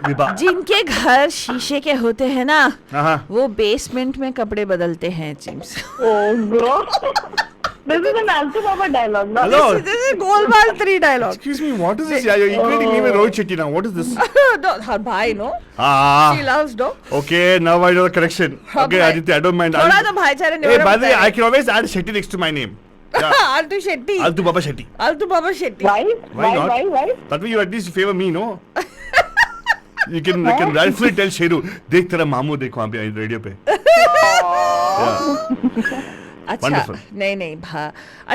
विभा. जिनके घर शीशे के होते हैं ना, हाँ. वो बेसमेंट में कपड़े बदलते हैं, gyms. Oh God. This is an Altu Baba dialogue. No? Hello. This is Golmaal 3 dialogue. Excuse me, what is this? Yeah, you're equating me with Rohit Shetty now. What is this? No, her bhai, no? She Ah. loves, no? Okay, now I know the correction. Okay, bhai. Aditya, I don't mind. थोड़ा तो भाईचारा Hey, by the way, I can always add Shetty next to my name. Yeah. Altu Shetty. Altu Baba Shetty. Altu Baba Shetty. Why? Why not? Why? That way you at least favor me, no? You can rightfully tell Sheru, देख तेरा मामू देख वहाँ पे radio पे. अच्छा Wonderful. नहीं भा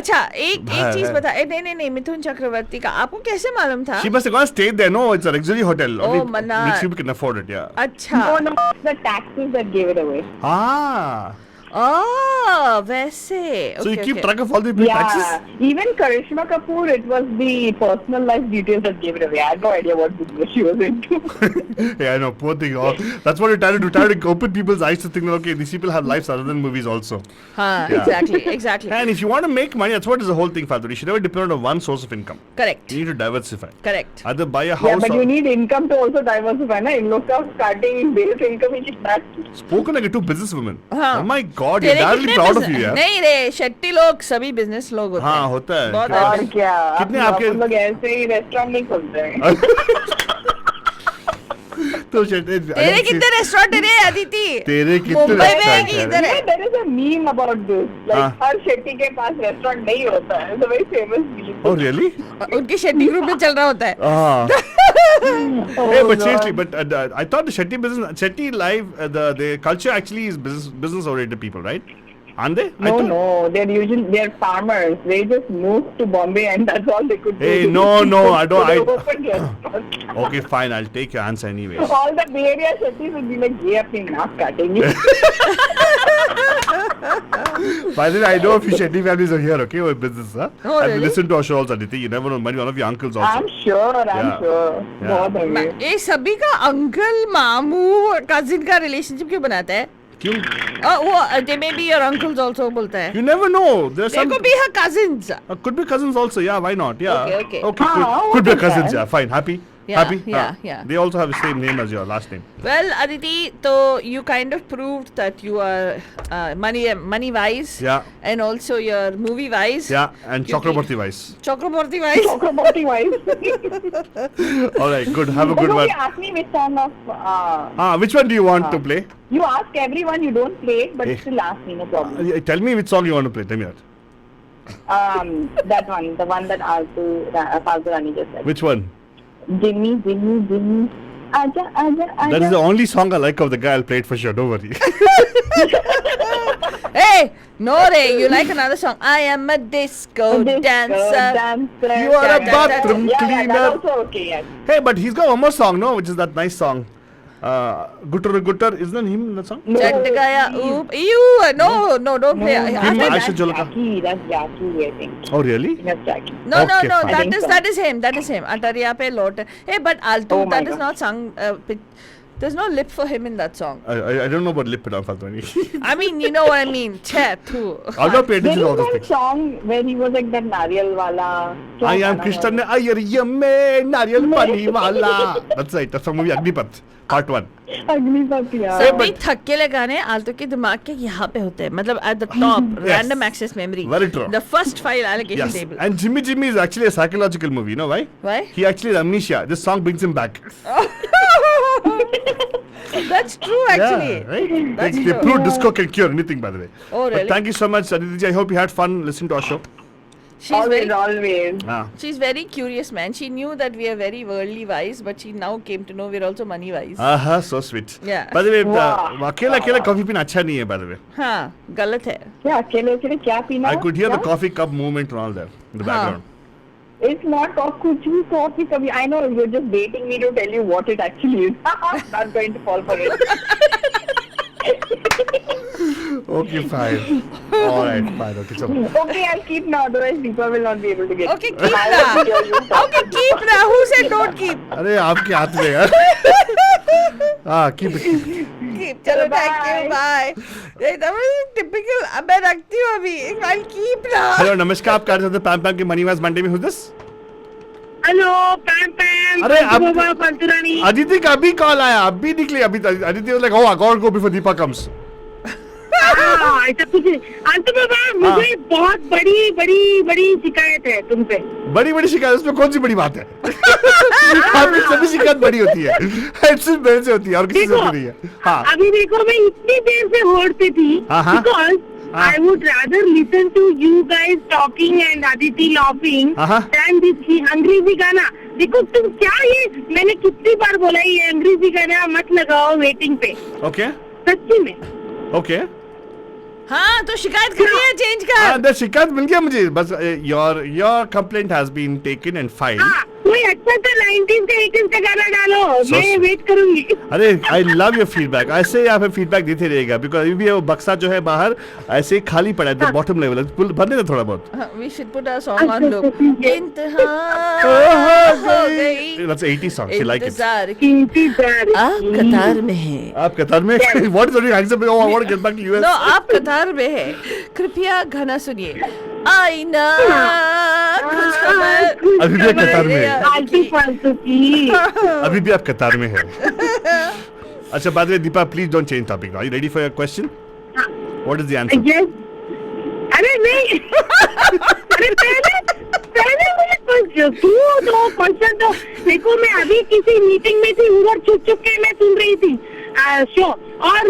अच्छा एक चीज है। बता नहीं मिथुन चक्रवर्ती का आपको कैसे मालूम था? She must have gone stayed there. No, it's a luxury hotel. Oh, Only Mannar. rich people can afford it. Yeah. अच्छा No, it's the taxes that gave it away. Ah. वैसे So you okay, keep okay. track of all the big Yeah, taxes? even Karishma Kapoor, it was the personal life details that gave it away. I had no idea what business she was into. Yeah, I know. Poor thing. Oh, that's what you try to do. Try to open people's eyes to think that, okay, these people have lives other than movies also. हाँ Yeah. exactly And if you want to make money, that's what is the whole thing, Father. You should never depend on one source of income. correct You need to diversify. correct Either buy a house Yeah, but or... you need income to also diversify. Na? In look of starting base income, which is that. Spoken like a two businesswomen. हाँ. Oh my God, you're तेरे darnly कितने proud of business- you, यार. नहीं रे शेट्टी लोग सभी business लोग होते हाँ, हैं होता है. बहुत क्या? और क्या कितने आप आपके- लोग ऐसे ही रेस्टोरेंट नहीं खोलते हैं तो शेट्टी तेरे कितने रेस्टोरेंट रे अदिति तेरे कितने मुंबई में है restaurant कि हैं? इधर है there is a meme about this. Like हाँ. हर शेट्टी के पास रेस्टोरेंट नहीं होता है. It's a very famous meme. Oh, really? उनके शेट्टी ग्रुप में चल रहा होता है Ah. Oh, Hey, but God. seriously, but I thought the Shetty business, Shetty live, the culture actually is business oriented people, right? Aren't they? I No, thought- no, they're farmers. They just moved to Bombay and that's all they could Hey, do. no, I don't- They I- opened restaurants. Okay, fine. I'll take your answer anyways. All the Bay Area Shetties would be like, ये अपनी नाक काटेंगे. By the way, I know a few Shetty families are here, okay, with business, huh? Oh, And really? listen to our show also, Aditi. You never know, maybe one of your uncles also. I'm sure. Yeah. बहुत होंगे. ये सभी का uncle मामू cousin का relationship क्यों बनाता है क्यों? वो they may be your uncles also बोलता है You never know. There's They some... could be her cousins. could be cousins also, yeah, why not? Yeah. Okay. Okay, हाँ, could be वो तो cousins, है. yeah, fine. Happy? Yeah, Happy? yeah, Ah. yeah. They also have the same name as your last name. Well, Aditi, so you kind of proved that you are money wise. Yeah. And also your movie wise. Yeah, and You Chakraborty wise. Chakraborty wise. Chakraborty wife. All right, good. Have a good Okay, one. ask me which song of. Which one do you want to play? You ask everyone, you don't play it, but Eh. still ask me, no problem. Tell me which song you want to play. Tell me that. That one, the one that Falgu Rani just said. Which one? Jimmy, Jimmy, Jimmy. Aja, aja, aja. That is the only song I like of the guy. I'll play it for sure. Don't worry. Hey, no Ray, you like another song. I am a disco dancer. You are a bathroom Yeah, cleaner. that's also okay, yes. Hey, but he's got one more song, no? Which is that nice song. Guttar Guttar. Isn't that him in that song? No, Chat gaya oop. No, don't play. No, Him, that's Aisha Jolaka. Jackie, that's Jackie, I think. Oh, really? That's Jackie. No, Okay, fine. that think is so. that is him. Atariya pe lot. Hey, but Altu, Oh my that is God. not sung. There's no lip for him in that song. I don't know about Lip It on Faltoni. I mean, you know what I mean. Che, tu. I'll not pay There attention to all is those one things. song where he was like that Nariyal wala. I am Krishna Ayar Yamme Nariyal Pani Wala. That's right. That's from movie Agnipath, Part 1. Agnipath, yeah. सभी थकेले गाने आलतू के दिमाग के यहाँ पे होते हैं मतलब at the top random access memory Very true. the first file allocation Yes. table And Jimmy Jimmy is actually a psychological movie. You know why? why He actually has amnesia. This song brings him back. that's true actually Yeah, right? That's they true. proved disco can cure anything, by the way. Oh, But really? thank you so much, Aditi. I hope you had fun listening to our show. Always. she's very curious man she knew that we are very worldly wise but she now came to know we're also money wise So sweet. Yeah. By the way, Wow. अकेला coffee पीना अच्छा नहीं है, by the way. हाँ गलत है क्या अकेले अकेले क्या पीना? I could hear the क्या? coffee cup movement and all that in the background. It's not कुछ भी coffee कभी. I know you're just baiting me to tell you what it actually is. Not going to fall for it. Okay, fine. All right, fine. Okay, so. Okay, I'll keep now. Otherwise, Deepa will not be able to get. okay keep I ना will hear you talk. okay keep ना who said don't keep अरे आपके हाथ में यार. Keep it. keep चलो thank you bye ये that was typical अब मैं रखती हूँ अभी I'll keep ना Hello, नमस्कार. आप कर सकते पैम पैम के मनी वाइज मंडे में who's this? Hello, Pam Pam. अरे अब Falturani. अदिति का अभी कॉल आया. अभी निकली अभी. Aditi was like, oh, I gotta go before Deepa comes. ऐसा कुछ नहीं। अंत में मुझे बहुत बड़ी बड़ी बड़ी शिकायत है तुम पे। बड़ी बड़ी शिकायत, उसमें कौन सी बड़ी बात है? आपकी सभी शिकायत बड़ी होती है, सिर्फ मेरे से होती है और किसी से नहीं है। हाँ अभी देखो मैं इतनी देर से होल्ड पे थी because I would rather listen to you guys talking and Aditi laughing than this अंग्रेजी गाना। देखो तुम क्या ये मैंने कितनी बार बोला ये अंग्रेजी गाना मत लगाओ वेटिंग पे। ओके सच्ची में। ओके हाँ तो शिकायत करिए, चेंज कर। शिकायत मिल गया मुझे, बस your complaint has been taken and filed. कोई अच्छा सा 90s का 80s का गाना डालो, मैं वेट करूंगी। अरे आई लव योर फीडबैक, ऐसे ही आप फीडबैक देते रहेगा बिकॉज अभी भी वो बक्सा जो है बाहर ऐसे ही खाली पड़ा है, बॉटम लेवल भरने दो थोड़ा बहुत। We should put a song on loop. इंतहा हो गई। That's 80s song, she like it. इंतजार आप कतार में हैं। आप कतार में? What is your answer? Oh, I want to get back to US. No, आप कतार में हैं। कृपया गाना सुनिए। आईना कुछ खबर। अभी भी आप कतार में हैं। फालतू की। अभी भी आप कतार में हैं। अच्छा, by the way, Deepa, please don't change topic now. Are you ready for your question? What is the answer? Yes. अरे नहीं। अरे पहले मुझे कुछ दो क्वेश्चन दो। देखो मैं अभी किसी मीटिंग में थी, उधर चुप के मैं सुन रही थी शो, और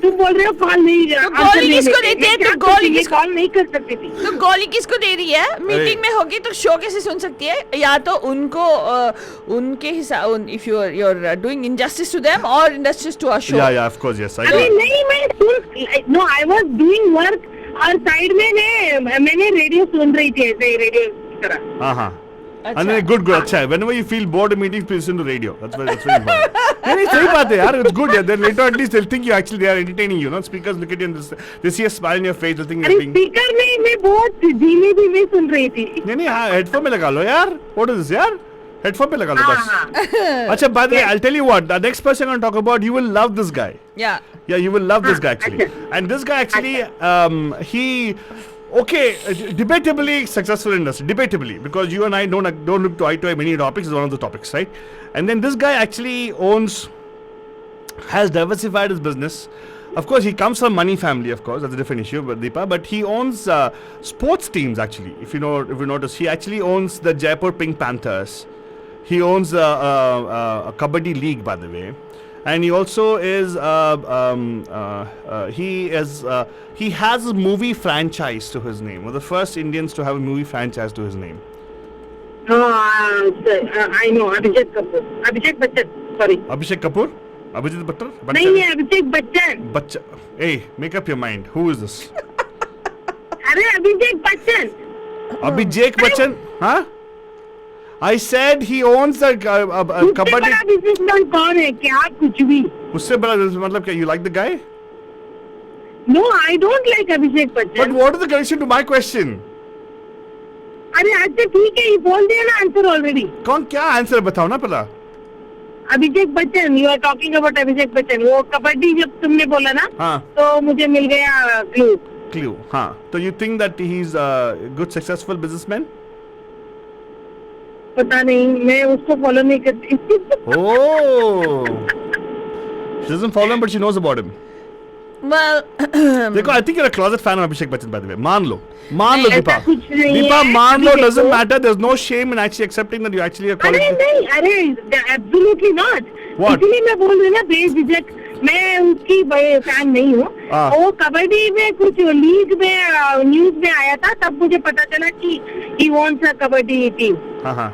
तुम बोल रहे हो कॉल नहीं। तो गोली किसको देती है? तो गोली किसको कॉल नहीं कर सकती थी। तो गोली किसको दे रही है? मीटिंग में होगी तो शो कैसे सुन सकती है? या तो उनको उनके हिसाब, if you are doing injustice to them और injustice to our show. Yeah, of course, yes. अरे नहीं, मैं no I was doing work और साइड में मैंने रेडियो सुन रही थी, ऐसे रेडियो की तरह। हाँ And then good. अच्छा है. Whenever you feel bored in meetings, please listen to radio. That's very important. नहीं सही बात है यार. It's good. Then later at least they'll think you actually they are entertaining you. Speakers look at you and they see a smile in your face. They'll think you're अरे being. Speaker नहीं, मैं बहुत धीमे सुन रही थी। नहीं हाँ, headphone में लगा लो यार. What is this यार? हेडफोन पे लगा लो बस. अच्छा, by the way, I'll tell you what. The next person I'm going to talk about, you will love this guy. Yeah, you will love this guy actually. And this guy actually, he. Okay, debatably successful industry, debatably, because you and I don't look to eye to eye many topics. Is one of the topics, right? And then this guy actually has diversified his business. Of course, he comes from money family. Of course, that's a different issue, but Deepa. But he owns sports teams actually. If you notice, he actually owns the Jaipur Pink Panthers. He owns a Kabaddi league, by the way. And he also is he has a movie franchise to his name. One of the first Indians to have a movie franchise to his name. I know Abhishek Bachchan. Sorry. Abhishek Kapoor? Abhijit Butler? नहीं, Abhishek Bachchan. Hey, make up your mind. Who is this? अरे Abhishek Bachchan. Abhishek Bachchan? Huh? I said he owns the उससे kabaddi. बड़ा businessman कौन है? क्या कुछ भी? उससे बड़ा मतलब क्या? You like the guy? No, I don't like Abhishek Bachchan. But what is the connection to my question? अरे अच्छा ठीक है, ये बोल दिया ना आंसर ऑलरेडी। कौन क्या आंसर बताओ ना पहला। Abhishek Bachchan, you are talking about Abhishek Bachchan. वो कबड्डी जब तुमने बोला ना, हाँ, तो मुझे मिल गया क्लू। हाँ, तो you think that he's a good successful businessman? पता नहीं, मैं उसको फॉलो नहीं करती। Oh, she doesn't follow him, but she knows about him. well, देखो, I think you're a closet fan of Abhishek Bachchan, by the way. मान लो दीपा। ऐसा कुछ नहीं दीपा है, मान लो, अभी doesn't देखो। matter. There's no shame in actually accepting that you actually are अरे calling. नहीं, अरे एब्सोल्युटली नॉट। What? इसीलिए मैं बोल रही हूँ ना, बेझिझक मैं उसकी फैन नहीं हूँ। वो कबड्डी में कुछ लीग में न्यूज में आया था, तब मुझे पता चला कि he wants a kabaddi team. हाँ,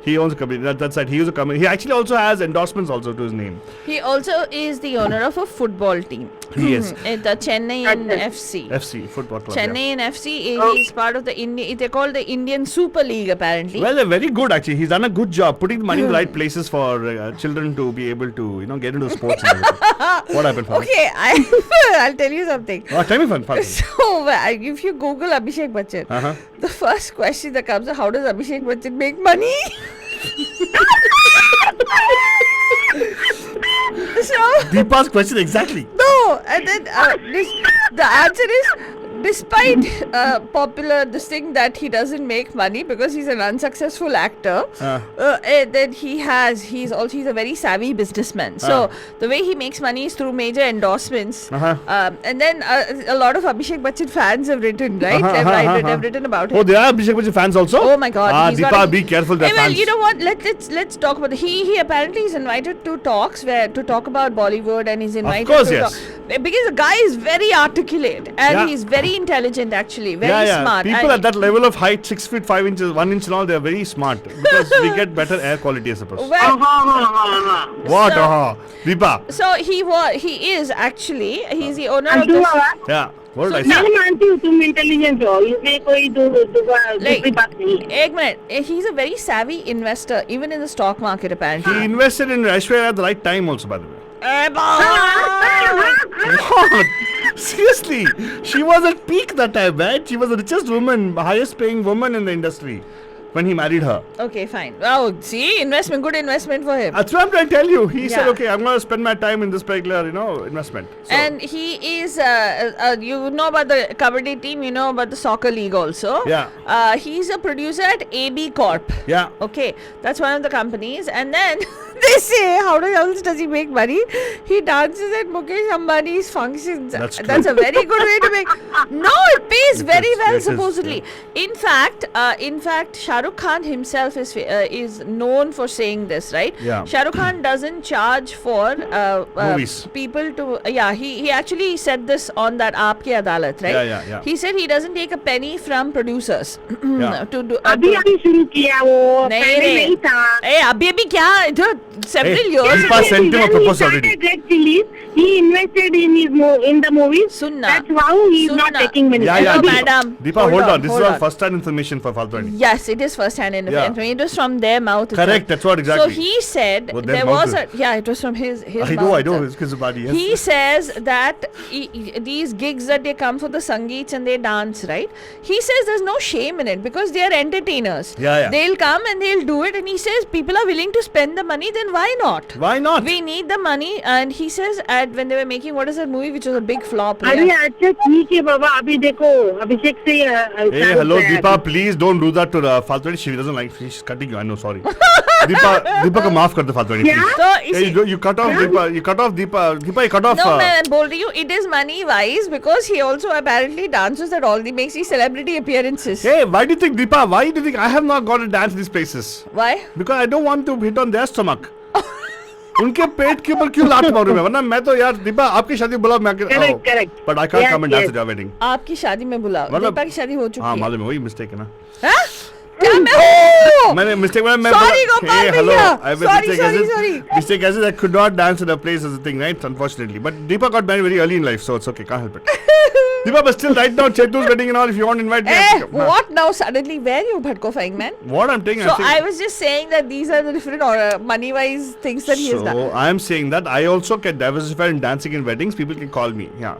he owns a company. That's right. He is a company. He actually also has endorsements also to his name. he also is the owner of a football team. He is. The Chennai FC. FC football club. Chennai FC is part of the Indian. They're called the Indian Super League apparently. Well, they're very good actually. He's done a good job putting money in the right places for children to be able to, get into sports. And everything. What happened? Farhan? Okay, I'll tell you something. Oh, tell me, Farhan. So, if you Google Abhishek Bachchan, the first question that comes is, how does Abhishek Bachchan make money? So Deepa's question exactly. no, and then the answer is despite popular this thing that he doesn't make money because he's an unsuccessful actor, then he's a very savvy businessman. So the way he makes money is through major endorsements. And then a lot of Abhishek Bachchan fans have written, right? They've written about him. Oh, there are Abhishek Bachchan fans also? Oh my God! he's Deepa, got a- be careful. They're Hey, well, fans. you know what? Let's talk about he apparently is invited to talks to talk about Bollywood, and he's invited course, to yes. talk, because the guy is very articulate and Yeah. he's very intelligent, actually, very smart. People at that level of height, 6 feet 5 inches, 1 inch and all, they are very smart because we get better air quality, I suppose. Well, What? so- Deepa. so he is actually he's the owner of Anshu this. Baba, Yeah. What did I So- say? मैं मानती हूँ तुम intelligent हो, इसमें कोई दूसरी बात नहीं है. एक minute, he's a very savvy investor, even in the stock market, apparently. He invested in Aishwarya at the right time also, by the way. Eh, boy. What? Seriously, she was at peak that time, right? She was the richest woman, highest paying woman in the industry when he married her. Okay, fine. Oh, see, good investment for him. That's what I'm trying to tell you. He said, Yeah. okay, I'm going to spend my time in this particular, investment. So, And he is, you know about the Kabaddi team, you know about the soccer league also. Yeah. He's a producer at AB Corp. yeah. Okay, that's one of the companies. And then they say, how else does he make money? He dances at Mukesh Ambani's functions. That's true. That's a very good way to make. No, it pays very is, well, it is, supposedly. In fact, Shah Rukh Khan himself is known for saying this, right? Yeah. Shah Rukh Khan doesn't charge for Movies. people to. He actually said this on that Aapke Adalat, right? Yeah. He said he doesn't take a penny from producers Yeah. to do. अभी शुरू किया वो, नहीं पहले रे। नहीं था. अभी क्या जो several Hey, years Deepa ago- sent him a When he proposal already. started Red Chillies, he invested in the movies. Sunna. That's how he's not Sunna. taking money. Yeah, Hello, Deepa. madam. Deepa, Hold hold on, on. This is hold all on. first-hand information for Faltwani. Yes, it is first-hand information. It was from their mouth. itself. Correct, that's what exactly. So he said Well, their there mouth was is- it was from his I mouth. know. itself. It's his body. Yes. He says that these gigs that they come for the sangeets and they dance, right? He says there's no shame in it because they are entertainers. Yeah. They'll come and they'll do it, and he says people are willing to spend the money. Then why not? Why not? We need the money, and he says when they were making what is that movie which was a big flop. अरे अच्छा ठीक है बाबा, अभी देखो अभिषेक से Hey, hello, Deepa. Please don't do that to Faltwani. She doesn't like. She's cutting you. I know. Sorry. Deepa को माफ कर दो Faltwani. क्या? please. So Hey, you cut off Deepa. You cut off Deepa. Deepa, you cut off. no, मैं बोल रही हूँ, it is money wise because he also apparently dances at all. He makes these celebrity appearances. Hey, why do you think Deepa? Why do you think I have not got to dance in these places? Why? Because I don't want to hit on their stomach. उनके पेट के ऊपर क्यों लात मारूं मैं? वरना मैं तो यार दीपा आपकी शादी बुला मैं Correct. But I can't Yes, come and dance yes. at your wedding. आपकी शादी में बुलाओ. मतलब- दीपा की शादी हो चुकी हाँ है. मालूम है वही मिस्टेक है ना. हाँ? क्या मैं हूँ? मैंने मिस्टेक मैं Sorry, Gopal भैया. Sorry. Sorry. Mistake as I could not dance in a place as a thing, right? Unfortunately, but Deepa got married very early in life, so it's okay. Can't help it. Deepa, but still, right now, Chetu's wedding and all. If you want to invite me, I have to come. What now suddenly? Where you bhatko man? What I'm taking, So I was just saying that these are the different money-wise things that he has done. So I am saying that I also can diversify in dancing in weddings. People can call me. Yeah.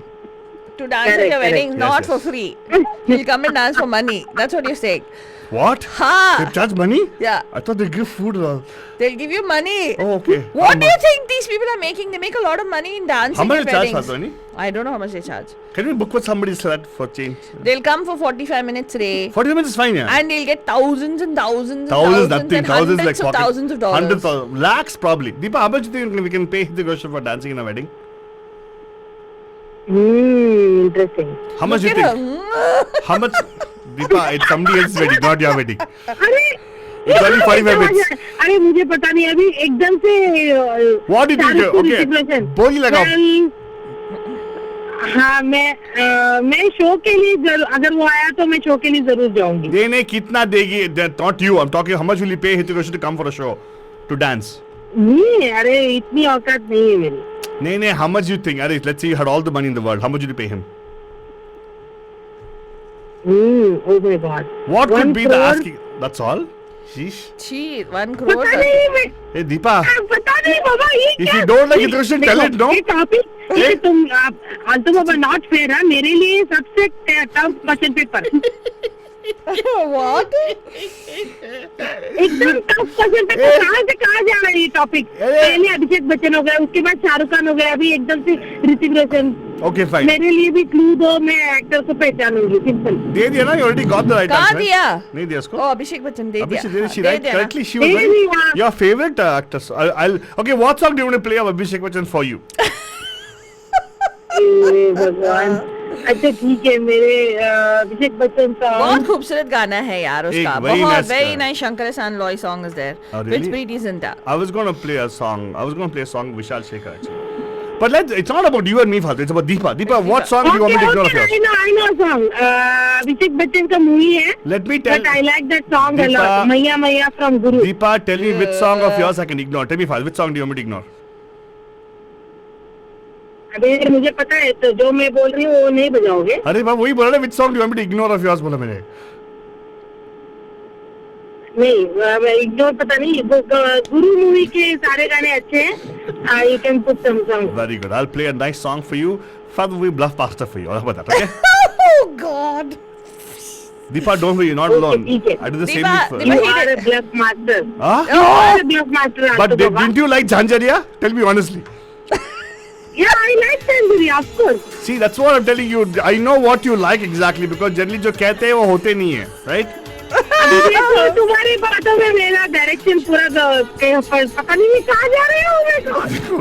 To dance at Correct, your wedding, correct. not Yes, for free. He'll come and dance for money. That's what you're saying. What? Ha! They charge money? Yeah. I thought they give food. They'll give you money. Oh, okay. What do you think these people are making? They make a lot of money in dancing How much at they charge, weddings. Fatwani? I don't know how much they charge. Can we book with somebody so that for change? They'll come for 45 minutes today. 40 minutes is fine, yeah. And they'll get thousands and thousands and Thousands, thousands nothing. and Thousands hundreds like of thousands of dollars. Hundreds of lakhs probably. Deepa, how much do you think we can pay the Gosha for dancing in a wedding? Interesting. How much do you Look at think? her. How much? Deepa, it's somebody else's wedding, not your wedding. अरे It's only 45 minutes. अरे मुझे पता नहीं अभी एकदम से What do you think? Shahrukh की Okay. situation. बोली लगाओ. Well, हाँ मैं शो के लिए अगर वो आया तो मैं शो के लिए जरूर जाऊंगी. देने कितना देगी? Not you. I'm talking. How much will you pay Hrithik Roshan to come for a show to dance? नहीं अरे इतनी औकात नहीं है मेरी. नहीं. How much do you think? Arey, let's say you had all the money in the world. How much would you pay him? Oh my God. What 1 could be the crore? asking? That's all. Sheesh. Gee, 1 crore. पता नहीं मैं Hey Deepa. पता नहीं बाबा ये If क्या? you don't like it, Roshan, tell it, no? ये topic ये तुम बाबा नॉट फेयर है मेरे लिए सबसे टफ क्वेश्चन पेपर. What? एकदम टफ क्वेश्चन था, कहाँ से कहाँ जा रहा है ये टॉपिक। पहले अभिषेक बच्चन हो गया, उसके बाद शाहरुख खान हो गया, अभी एकदम से ऋतिक रोशन। Okay, fine. मेरे लिए भी क्लू दो, मैं एक्टर को पहचानूंगी, सिंपल। दे दिया ना, you already got the right कहाँ answer. दिया? नहीं दिया उसको। Oh, अभिषेक बच्चन दे दिया। Abhishek, she दे right दिया ना। correctly. She was they very दिया। your favorite actress. I'll okay. What song do you want to play of Abhishek Bachchan for you? हे भगवान। अच्छा ठीक है, मेरे अभिषेक बच्चन का बहुत खूबसूरत गाना है यार उसका, एक very बहुत nice very गाना। nice Shankar and Loy song is there, Oh, which really? pretty isn't that? I was gonna play a song. I was gonna play a song Vishal Shekhar actually. But it's not about you and me, Faltu. It's about Deepa. Deepa, what song do you want me to ignore of yours? I know song. Abhishek Bachchan का movie है। Let me tell. But I like that song a Deepa- lot. मैया मैया from Guru. Deepa, tell me which song of yours I can ignore. Tell me, Faltu, which song do you want me to ignore? अबे मुझे पता है, तो जो मैं बोल रही हूँ वो नहीं बजाओगे। अरे बाबा वही बोला ना, which song do you want me to ignore of yours बोला मैंने. नहीं, इग्नोर पता नहीं। वो गुरु मूवी के सारे गाने अच्छे हैं। You can put some songs. Very good. I'll play a nice song for you. Faltu, we bluff master for you. और बता, okay? Oh God. Deepa, don't worry, you're not Okay, alone. ठीक है। I do the same Deepa- thing for. Deepa- You are a bluff master. Huh? You are a bluff master. But Alto Baba. didn't you like Jhanjariya? Tell me honestly. Yeah, I like Tandoori, of course. See, that's what I'm telling you. I know what you like exactly because generally जो कहते हैं वो होते नहीं है, right? अभी देखो, तुम्हारी बातों में मेरा डायरेक्शन पूरा पता नहीं मैं कहाँ जा रही हूँ मैं तो।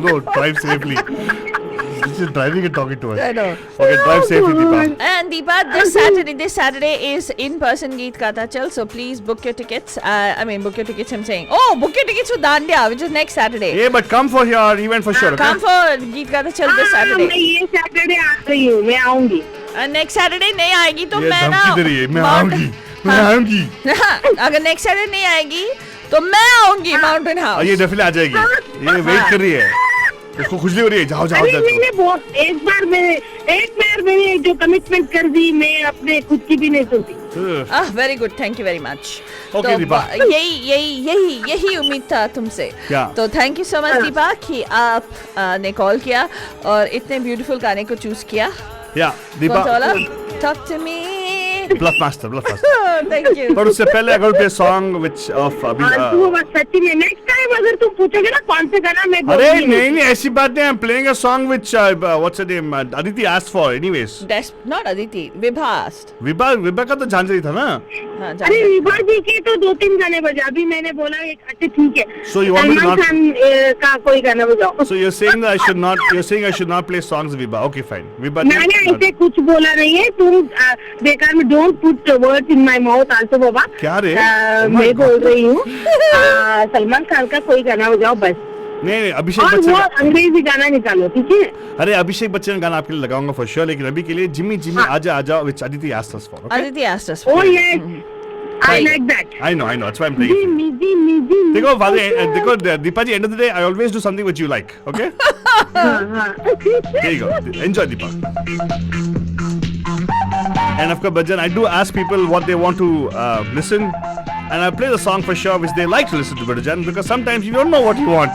No, drive safely. This is driving and talking to us. I know. Okay, drive safely, Deepa. And Deepa, this Saturday is in-person Geet Katha Chal, so please book your tickets. I mean, book your tickets. I'm saying, book your tickets for Dandiya, which is next Saturday. Yeah, but come for your event for sure. Come Okay? for Geet Katha Chal this हाँ, मैं Saturday. ये Saturday आ रही हूँ, मैं आऊंगी। And next Saturday नहीं आएगी तो ये मैं ना धमकी दे रही है, मैं Mount- आऊंगी, मैं आऊंगी. अगर नेक्स्ट सैटरडे नहीं आएगी तो मैं आऊंगी माउंटेन और हाउस। ये डेफिनेटली आ जाएगी. ये वेट कर रही है. इसको खुजली हो रही है. जाओ जाओ अरे जाओ. मैंने एक बार मैंने जो कमिटमेंट कर दी, मैं अपने खुद की भी नहीं सुनती। Very good, thank you very much. Okay, Deepa. यही उम्मीद था तुमसे। क्या? तो thank you so much Deepa कि आप ने कॉल किया और इतने ब्यूटीफुल गाने को चूज किया। Yeah, कौन सा वाला? Deepa. Talk to me. Bluff master, bluff master. Thank you. पर उससे पहले अगर play a song which of तू बस सच्ची में नेक्स्ट टाइम अगर तुम पूछोगे ना कौन से गाना, मैं अरे बोलूंगी नहीं ऐसी बात नहीं. I'm playing a song which what's her name Aditi asked for anyways. Not Aditi, Vibha asked. Vibha का तो झांझरी था ना. हाँ, अरे जानते हैं। विभा जी के तो 2-3 गाने बजा, अभी मैंने बोला एक अच्छा ठीक है। So you want me to Salman not- Khan का कोई गाना बजाओ। So you're saying that I should not play songs Viva. Okay, fine. Viva. मैंने ऐसे कुछ बोला नहीं है, तुम बेकार में don't put words in my mouth also बाबा। क्या रे? Oh my मैं God. बोल रही हूँ सलमान खान का कोई गाना बजाओ बस, नहीं अभिषेक और वो बच्चन. अंग्रेजी गाना निकालो, ठीक है? अरे अभिषेक बच्चन गाना आपके लिए लगाऊंगा for sure. लेकिन अभी के लिए जिम्मी आजा आजा which Aditi asked us for. Okay? Aditi asked us. Oh yes, I like that. I know. That's why I'm playing. it. Jimmy, Jimmy, Jimmy. देखो देखो Deepa ji, end of the day I always do something which you like. Okay? हाँ. There you go. Enjoy Deepa. And of course, Bhajan, I do ask people what they want to listen, and I play the song for sure which they like to listen to, Bhajan, because sometimes you don't know what you want.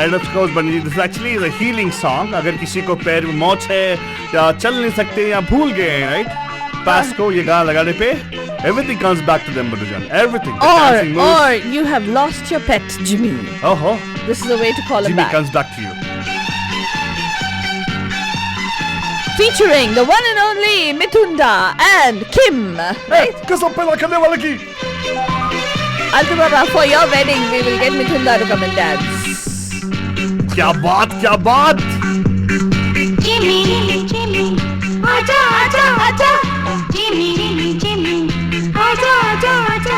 And of course, Bhajan, this actually is a healing song. अगर किसी को पैर में मोच है या चल नहीं सकते या भूल गए हैं, right? पास को ये गाना लगाने पे everything comes back to them, Bhajan. Everything. The dancing moves. Or you have lost your pet Jimmy. Oh, This is the way to call him Jimmy back. comes back to you. Featuring the one and only Mitunda and Kim. Right? कसम पे रखने वाले की. Altu Baba, for your wedding, we will get Mitunda to come and dance. क्या बात. Jimmy, Jimmy, आजा आजा आजा Jimmy, Jimmy, आजा आजा आजा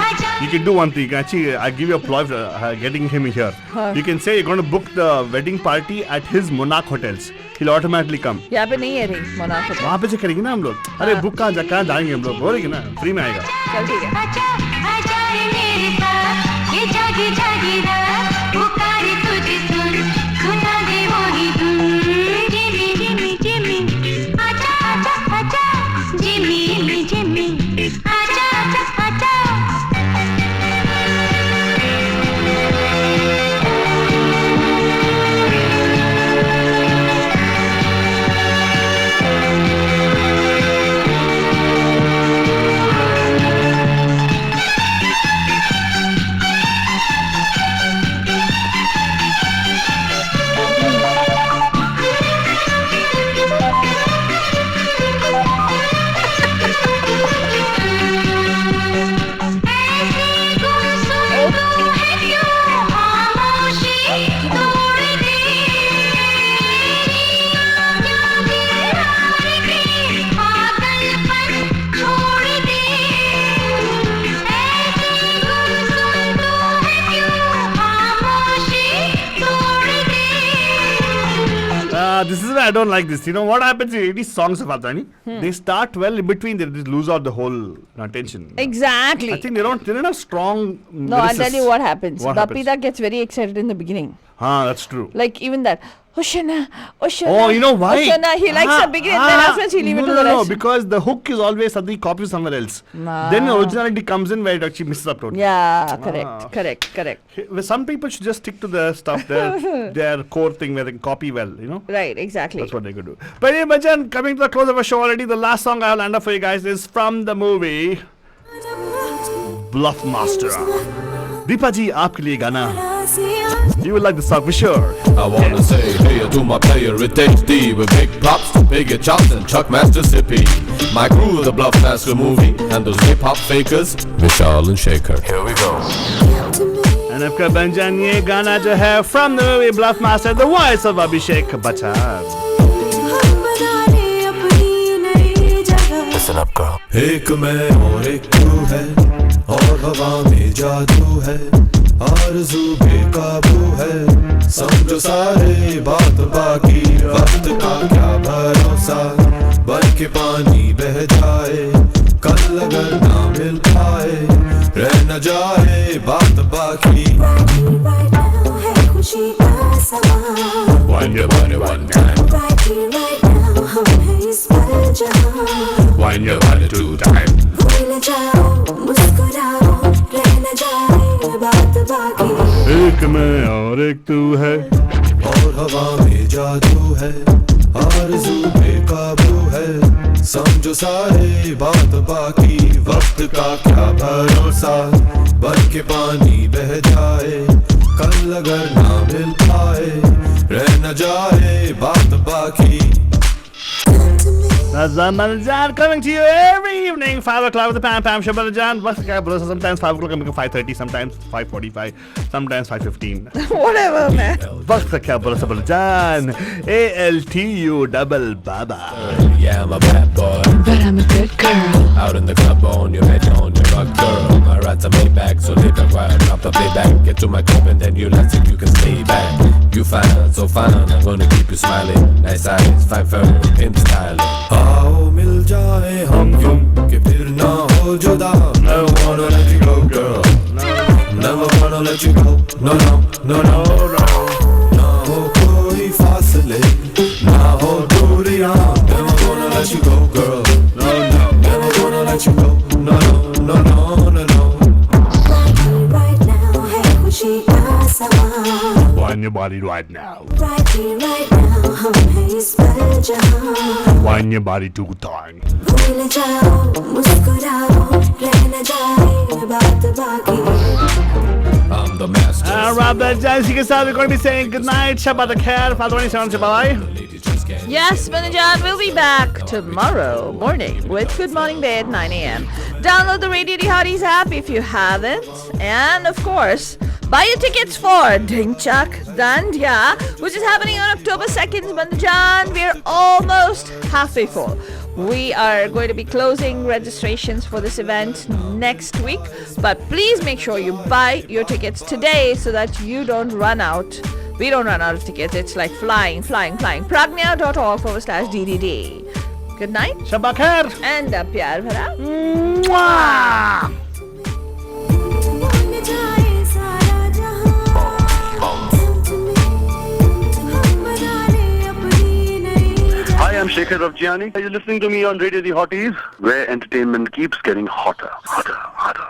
आजा। You can do one thing. Actually, I give you applause for getting him here. You can say you're going to book the wedding party at his Monarch hotels. He'll automatically come. यहाँ पे नहीं है रे Monaco. वहाँ पे से करेंगे ना हम लोग. अरे बुक कहाँ जाएंगे हम लोग. बोलेंगे ना फ्री में आएगा. चल ठीक है। आजा आजा रे मेरे पास, ये जागी जागी रात पुकारे तुझे सुन, सुना दे वही धुन। जिमी जिमी जिमी आजा आजा आजा जिमी जिमी आजा आजा आजा। This is why I don't like this. You know what happens in 80s songs of Faltani? They start well, in between they just lose out the whole tension. Exactly. I think they don't have strong. No, I'll tell you what happens. What happens? Bapita gets very excited in the beginning. That's true. Like even that. Oshana, Oshana. Oh, you know why? Oshana, he likes the beginning, then afterwards he leave it to the No, rest. because the hook is always something copied somewhere else. Nah. Then originality comes in where it actually misses up totally. Yeah, correct. Well, some people should just stick to their stuff, their core thing where they can copy well, you know. Right, exactly. That's what they could do. But anyway, Bajan, coming to the close of our show already, the last song I'll land up for you guys is from the movie Bluff Master. Deepa ji, aapke liye gana. You will like the song for sure. I wanna say hey to my player, it takes D with big props, bigger chops and Chuck Master Sippy. My crew, the Bluff Master movie, and those hip hop fakers, Vishal and Shaker. Here we go. And आपका Banjan ये गाना जो है from the movie Bluff Master, the voice of Abhishek Bachchan. Listen up, girl. एक मैं और एक तू है, और हवा में जादू है, आरज़ू बेकाबू है, समझो सारे बात बाकी, वक्त का क्या भरोसा, बन के पानी बह जाए, कल अगर ना मिल पाए, रह न जाए बात बाकी. Wind your body one time, wind your body two times. एक मैं और एक तू है, और हवा में जादू है, आरज़ू बेकाबू है, समझो सारे बात बाकी, वक्त का क्या भरोसा, बन के पानी बह जाए, कल अगर ना मिल पाए, रह न जाए बात बाकी. That's Banjan coming to you every evening, 5 o'clock with the Pam Pam Show. Banjan, sometimes 5 o'clock, I make 5:30, sometimes 5:45, sometimes 5:15. Whatever, man. Banjan, ALTU double Baba. Yeah, I'm a bad boy, But I'm a good girl. out in the club on your head, on your rock girl. My rides are made back, so they can quiet, drop the playback. Get to my club and then you like it, you can stay back. You fine, so fine, I'm gonna keep you smiling. Nice eyes, fine fur, in styling. आओ मिल जाए हम यूं कि फिर ना हो जुदा. Never wanna let you go, girl. Never wanna let you go. No, no, no, no, no. ना हो कोई फासले, ना हो दूरियां. Never wanna let you go, girl. No, no. Never wanna let you go. No, no, no, no, no, no. Wind your body right now. Right here, right now, हम हैं इस पल जहां. Wind your body two times. भूल जाओ, मुस्कुराओ, रह न जाए बात बाकी. I'm the master. Alright, Banjan, see you guys. We're going to be saying goodnight. Shabbat khair. Fatwani Shan Bye. Yes, Banjan will be back tomorrow morning with Good Morning Bay at 9 a.m. Download the Radio Dihadis app if you haven't. And of course, buy your tickets for Ding Chak Dandiya, which is happening on October 2nd, Banjan. We're almost halfway full. We are going to be closing registrations for this event next week. But please make sure you buy your tickets today so that you don't run out. We don't run out of tickets. It's like flying. Pragnya.org/DDD. Good night. Shabbat khair. And pyar bhara. Mwah. Hi, I'm Shekhar Ravjiani. You're listening to me on Radio The Hotties, where entertainment keeps getting hotter, hotter, hotter.